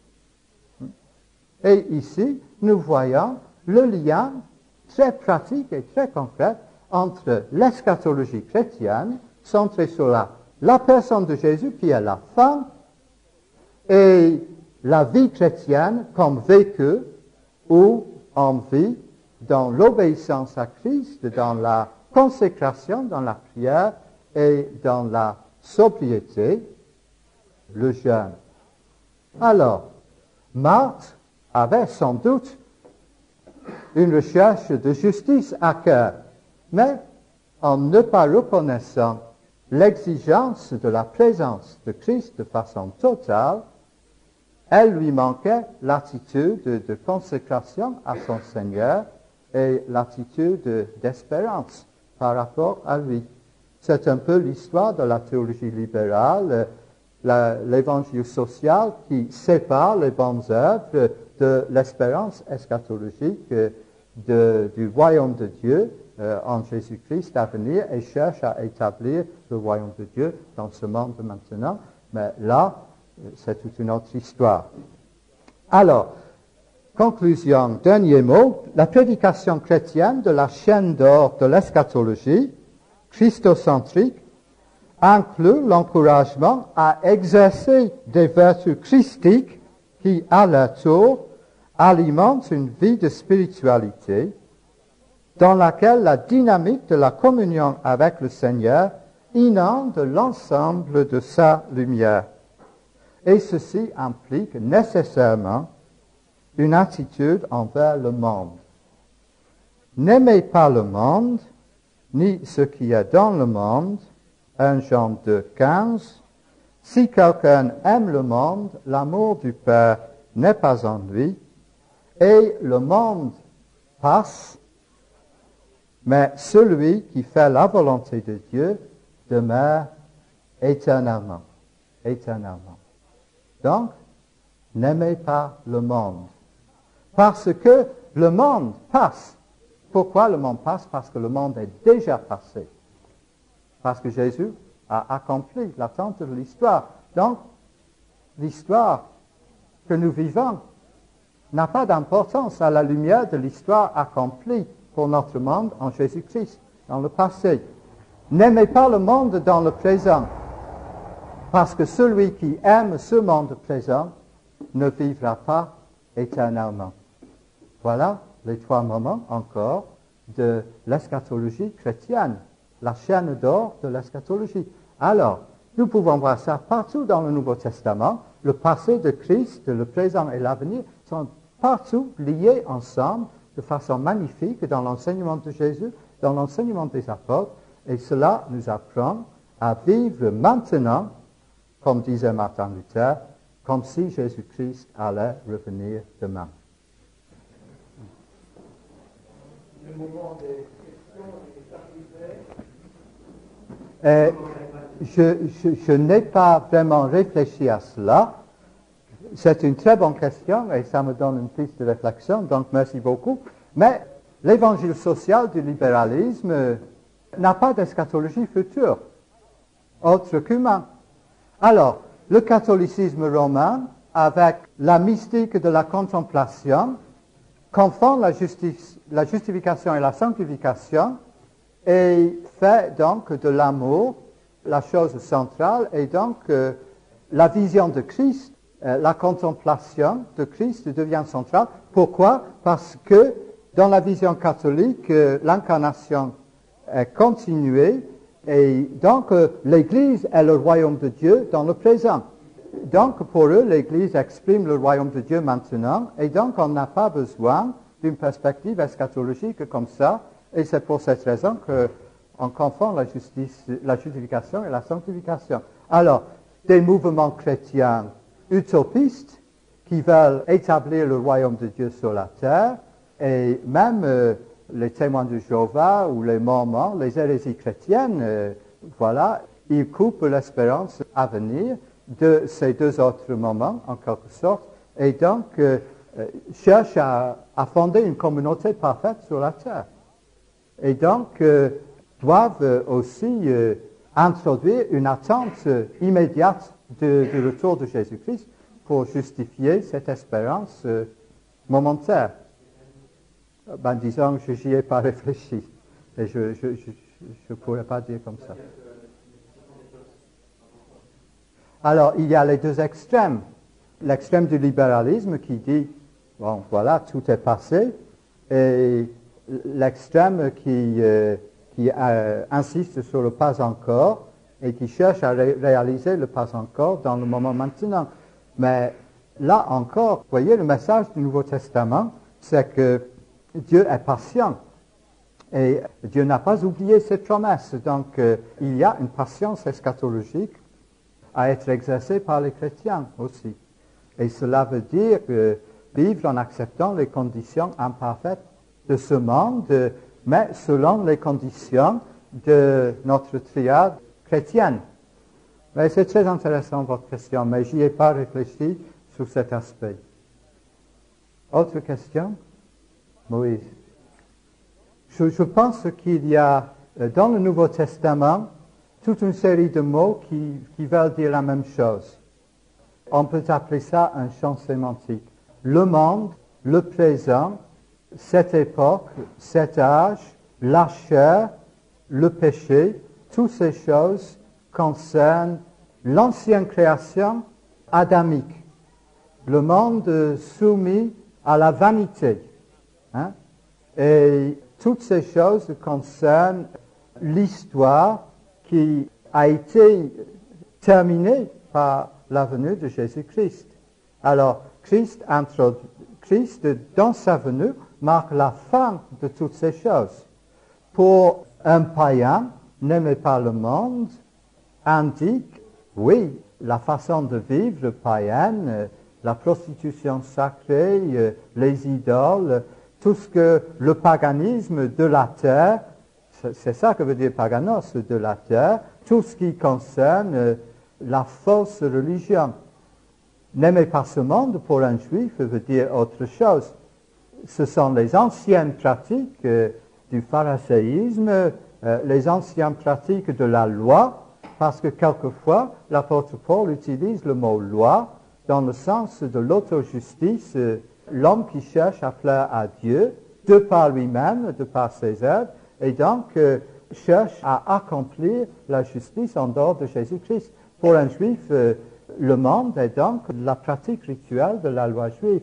Et ici, nous voyons le lien très pratique et très concret entre l'eschatologie chrétienne, centrée sur la personne de Jésus qui est la fin, et la vie chrétienne comme vécue ou en vie dans l'obéissance à Christ, dans la consécration, dans la prière et dans la sobriété, le jeûne. Alors, Marthe avait sans doute une recherche de justice à cœur, mais en ne pas reconnaissant l'exigence de la présence de Christ de façon totale, elle lui manquait l'attitude de consécration à son Seigneur et l'attitude d'espérance par rapport à lui. C'est un peu l'histoire de la théologie libérale, l'évangile social qui sépare les bonnes œuvres de l'espérance eschatologique du royaume de Dieu en Jésus-Christ à venir et cherche à établir le royaume de Dieu dans ce monde maintenant. Mais là, c'est toute une autre histoire. Alors, conclusion, dernier mot, la prédication chrétienne de la chaîne d'or de l'eschatologie, christocentrique, inclut l'encouragement à exercer des vertus christiques qui, à leur tour, alimentent une vie de spiritualité dans laquelle la dynamique de la communion avec le Seigneur inonde l'ensemble de sa lumière. Et ceci implique nécessairement une attitude envers le monde. N'aimez pas le monde, ni ce qui est dans le monde. 1 Jean 2, 15. Si quelqu'un aime le monde, l'amour du Père n'est pas en lui. Et le monde passe, mais celui qui fait la volonté de Dieu demeure éternellement. Éternellement. Donc, n'aimez pas le monde. Parce que le monde passe. Pourquoi le monde passe? Parce que le monde est déjà passé. Parce que Jésus a accompli l'attente de l'histoire. Donc, l'histoire que nous vivons n'a pas d'importance à la lumière de l'histoire accomplie pour notre monde en Jésus-Christ, dans le passé. N'aimez pas le monde dans le présent, parce que celui qui aime ce monde présent ne vivra pas éternellement. Voilà les 3 moments encore de l'eschatologie chrétienne, la chaîne d'or de l'eschatologie. Alors, nous pouvons voir ça partout dans le Nouveau Testament. Le passé de Christ, le présent et l'avenir sont partout liés ensemble de façon magnifique dans l'enseignement de Jésus, dans l'enseignement des apôtres. Et cela nous apprend à vivre maintenant, comme disait Martin Luther, comme si Jésus-Christ allait revenir demain. Le moment des questions est arrivé. Je n'ai pas vraiment réfléchi à cela. C'est une très bonne question et ça me donne une piste de réflexion, donc merci beaucoup. Mais l'évangile social du libéralisme n'a pas d'eschatologie future, autre qu'humain. Alors, le catholicisme romain, avec la mystique de la contemplation, confond la justification et la sanctification et fait donc de l'amour la chose centrale et donc la vision de Christ, la contemplation de Christ devient centrale. Pourquoi? Parce que dans la vision catholique, l'incarnation est continuée et donc l'Église est le royaume de Dieu dans le présent. Donc pour eux, l'Église exprime le royaume de Dieu maintenant et donc on n'a pas besoin d'une perspective eschatologique comme ça et c'est pour cette raison qu'on confond la justification et la sanctification. Alors, des mouvements chrétiens utopistes qui veulent établir le royaume de Dieu sur la terre et même les témoins de Jéhovah ou les Mormons, les hérésies chrétiennes, voilà, ils coupent l'espérance à venir de ces 2 autres moments, en quelque sorte, et donc cherchent à fonder une communauté parfaite sur la terre. Et donc doivent aussi introduire une attente immédiate du retour de Jésus-Christ pour justifier cette espérance momentaire. Ben, disons que je n'y ai pas réfléchi. Et je ne pourrais pas dire comme ça. Alors, il y a les 2 extrêmes. L'extrême du libéralisme qui dit, bon, voilà, tout est passé, et l'extrême qui insiste sur le pas encore et qui cherchent à réaliser le pas encore dans le moment maintenant. Mais là encore, vous voyez, le message du Nouveau Testament, c'est que Dieu est patient. Et Dieu n'a pas oublié ses promesses. Donc, il y a une patience eschatologique à être exercée par les chrétiens aussi. Et cela veut dire vivre en acceptant les conditions imparfaites de ce monde, mais selon les conditions de notre triade chrétienne. Mais c'est très intéressant votre question, mais j'y ai pas réfléchi sur cet aspect. Autre question? Moïse. Je pense qu'il y a dans le Nouveau Testament toute une série de mots qui veulent dire la même chose. On peut appeler ça un champ sémantique. Le monde, le présent, cette époque, cet âge, la chair, le péché, toutes ces choses concernent l'ancienne création adamique. Le monde soumis à la vanité. Hein? Et toutes ces choses concernent l'histoire qui a été terminée par la venue de Jésus-Christ. Alors, Christ, dans sa venue, marque la fin de toutes ces choses. Pour un païen, n'aimer pas le monde, indique, oui, la façon de vivre païenne, la prostitution sacrée, les idoles, tout ce que le paganisme de la terre, c'est ça que veut dire paganos, de la terre, tout ce qui concerne la fausse religion. N'aimer pas ce monde pour un juif veut dire autre chose. Ce sont les anciennes pratiques du pharisaïsme, les anciennes pratiques de la loi, parce que quelquefois l'apôtre Paul utilise le mot loi dans le sens de l'autojustice, l'homme qui cherche à plaire à Dieu, de par lui-même, de par ses œuvres, et donc cherche à accomplir la justice en dehors de Jésus-Christ. Pour un juif, le monde est donc la pratique rituelle de la loi juive.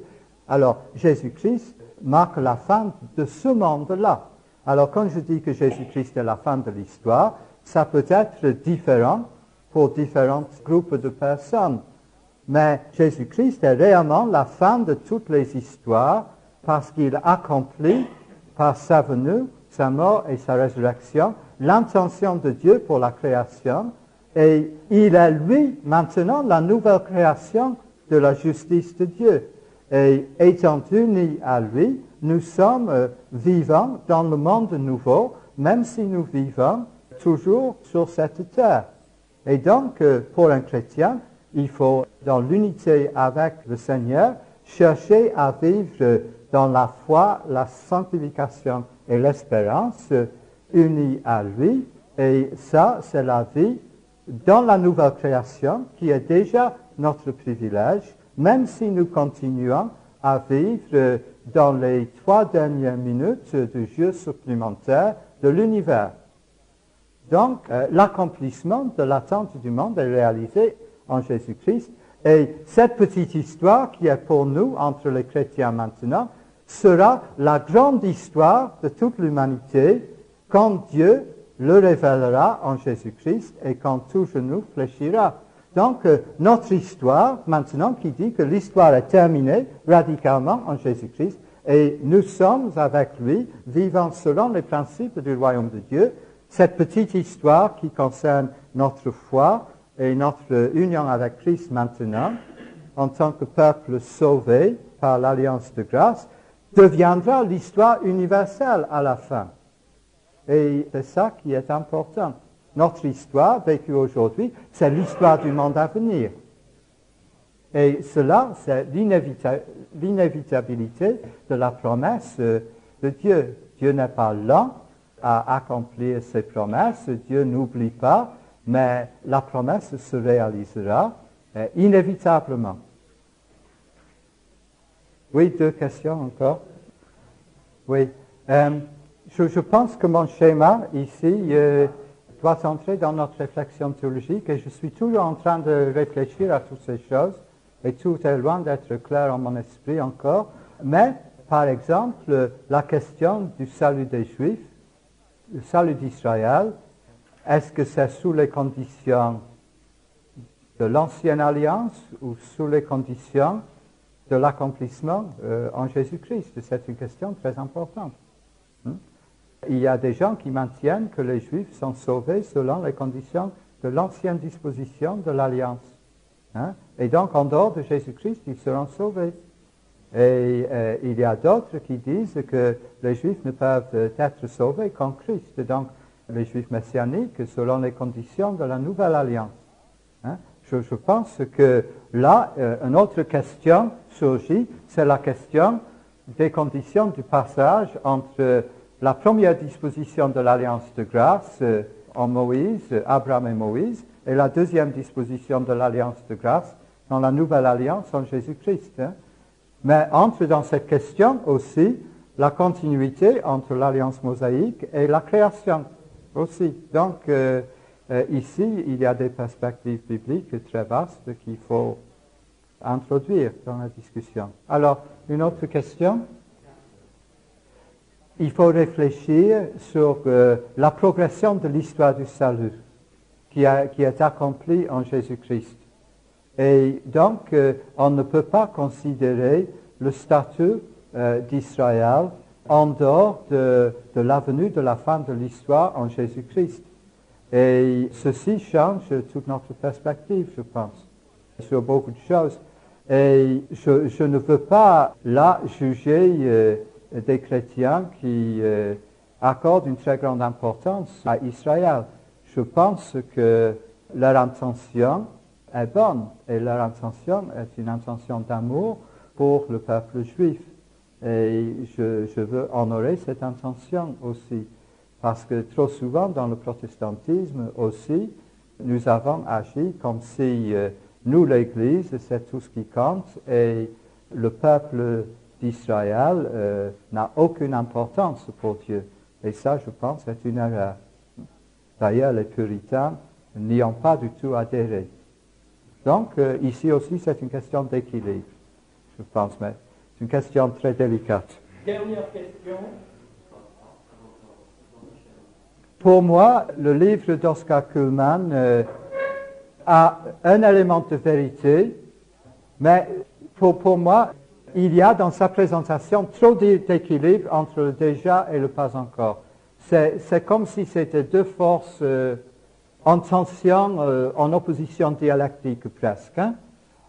Alors, Jésus-Christ marque la fin de ce monde-là. Alors, quand je dis que Jésus-Christ est la fin de l'histoire, ça peut être différent pour différents groupes de personnes. Mais Jésus-Christ est réellement la fin de toutes les histoires parce qu'il accomplit par sa venue, sa mort et sa résurrection l'intention de Dieu pour la création. Et il est lui maintenant la nouvelle création de la justice de Dieu. Et étant unis à lui, nous sommes vivants dans le monde nouveau, même si nous vivons toujours sur cette terre. Et donc, pour un chrétien, il faut, dans l'unité avec le Seigneur, chercher à vivre dans la foi, la sanctification et l'espérance, unis à lui. Et ça, c'est la vie dans la nouvelle création, qui est déjà notre privilège, même si nous continuons à vivre dans les 3 dernières minutes du jeu supplémentaire de l'univers. Donc, l'accomplissement de l'attente du monde est réalisé en Jésus-Christ. Et cette petite histoire qui est pour nous, entre les chrétiens maintenant, sera la grande histoire de toute l'humanité quand Dieu le révélera en Jésus-Christ et quand tout genou fléchira. Donc, notre histoire, maintenant, qui dit que l'histoire est terminée radicalement en Jésus-Christ, et nous sommes avec lui, vivant selon les principes du royaume de Dieu, cette petite histoire qui concerne notre foi et notre union avec Christ maintenant, en tant que peuple sauvé par l'alliance de grâce, deviendra l'histoire universelle à la fin. Et c'est ça qui est important. Notre histoire, vécue aujourd'hui, c'est l'histoire du monde à venir. Et cela, c'est l'inévitabilité de la promesse de Dieu. Dieu n'est pas lent à accomplir ses promesses, Dieu n'oublie pas, mais la promesse se réalisera inévitablement. Oui, 2 questions encore. Oui. Je pense que mon schéma ici doit entrer dans notre réflexion théologique et je suis toujours en train de réfléchir à toutes ces choses et tout est loin d'être clair en mon esprit encore. Mais, par exemple, la question du salut des Juifs, le salut d'Israël, est-ce que c'est sous les conditions de l'ancienne alliance ou sous les conditions de l'accomplissement en Jésus-Christ? C'est une question très importante. Il y a des gens qui maintiennent que les Juifs sont sauvés selon les conditions de l'ancienne disposition de l'alliance. Et donc, en dehors de Jésus-Christ, ils seront sauvés. Et il y a d'autres qui disent que les Juifs ne peuvent être sauvés qu'en Christ. Donc, les Juifs messianiques, selon les conditions de la nouvelle alliance. Je pense que là, une autre question surgit, c'est la question des conditions du passage entre la première disposition de l'alliance de grâce en Moïse, Abraham et Moïse, et la deuxième disposition de l'alliance de grâce dans la nouvelle alliance en Jésus-Christ. Mais entre dans cette question aussi la continuité entre l'alliance mosaïque et la création aussi. Donc, ici, il y a des perspectives bibliques très vastes qu'il faut introduire dans la discussion. Alors, une autre question? Il faut réfléchir sur la progression de l'histoire du salut qui est accomplie en Jésus-Christ. Et donc, on ne peut pas considérer le statut d'Israël en dehors de la venue de la fin de l'histoire en Jésus-Christ. Et ceci change toute notre perspective, je pense, sur beaucoup de choses. Et je ne veux pas, là, juger des chrétiens qui accordent une très grande importance à Israël. Je pense que leur intention est bonne, et leur intention est une intention d'amour pour le peuple juif. Et je veux honorer cette intention aussi. Parce que trop souvent, dans le protestantisme aussi, nous avons agi comme si nous, l'Église, c'est tout ce qui compte et le peuple d'Israël n'a aucune importance pour Dieu. Et ça, je pense, est une erreur. D'ailleurs, les puritains n'y ont pas du tout adhéré. Donc, ici aussi, c'est une question d'équilibre, je pense, mais c'est une question très délicate. Dernière question. Pour moi, le livre d'Oscar Cullmann a un élément de vérité, mais pour moi, il y a dans sa présentation trop d'équilibre entre le déjà et le pas encore. C'est comme si c'était deux forces en tension, en opposition dialectique presque.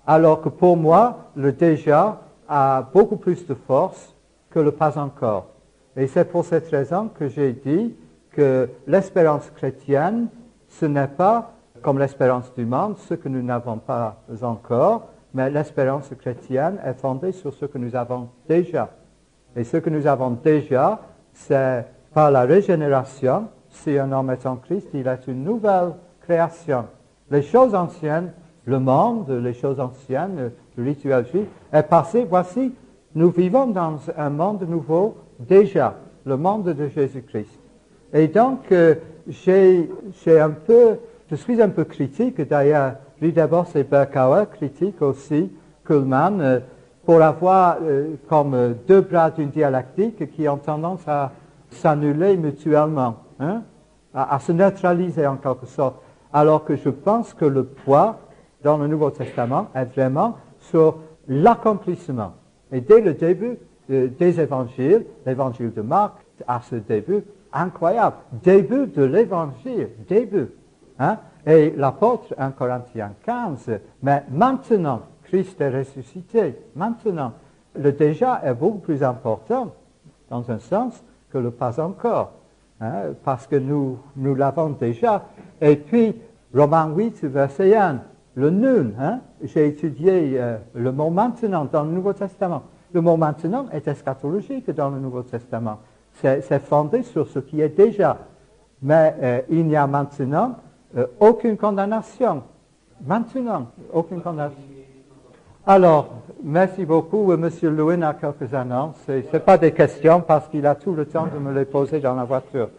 Alors que pour moi, le déjà a beaucoup plus de force que le pas encore. Et c'est pour cette raison que j'ai dit que l'espérance chrétienne, ce n'est pas, comme l'espérance du monde, ce que nous n'avons pas encore, mais l'espérance chrétienne est fondée sur ce que nous avons déjà. Et ce que nous avons déjà, c'est par la régénération, si un homme est en Christ, il est une nouvelle création. Les choses anciennes, le monde, les choses anciennes, le rituel juif, est passé. Voici, nous vivons dans un monde nouveau déjà, le monde de Jésus-Christ. Et donc, je suis un peu critique, d'ailleurs, Ridebos et Berkouwer critiquent aussi Cullmann pour avoir comme deux bras d'une dialectique qui ont tendance à s'annuler mutuellement, à se neutraliser en quelque sorte. Alors que je pense que le poids dans le Nouveau Testament est vraiment sur l'accomplissement. Et dès le début des évangiles, l'évangile de Marc, à ce début, incroyable, début de l'évangile, début. Et l'apôtre, 1 Corinthiens 15, mais maintenant, Christ est ressuscité, maintenant. Le déjà est beaucoup plus important, dans un sens, que le pas encore, parce que nous l'avons déjà. Et puis, Romains 8, verset 1, le nul, j'ai étudié le mot maintenant dans le Nouveau Testament. Le mot maintenant est eschatologique dans le Nouveau Testament. C'est fondé sur ce qui est déjà. Mais il n'y a maintenant aucune condamnation. Maintenant, aucune condamnation. Alors, merci beaucoup. Monsieur Lewin a quelques annonces. Ce n'est pas des questions parce qu'il a tout le temps de me les poser dans la voiture.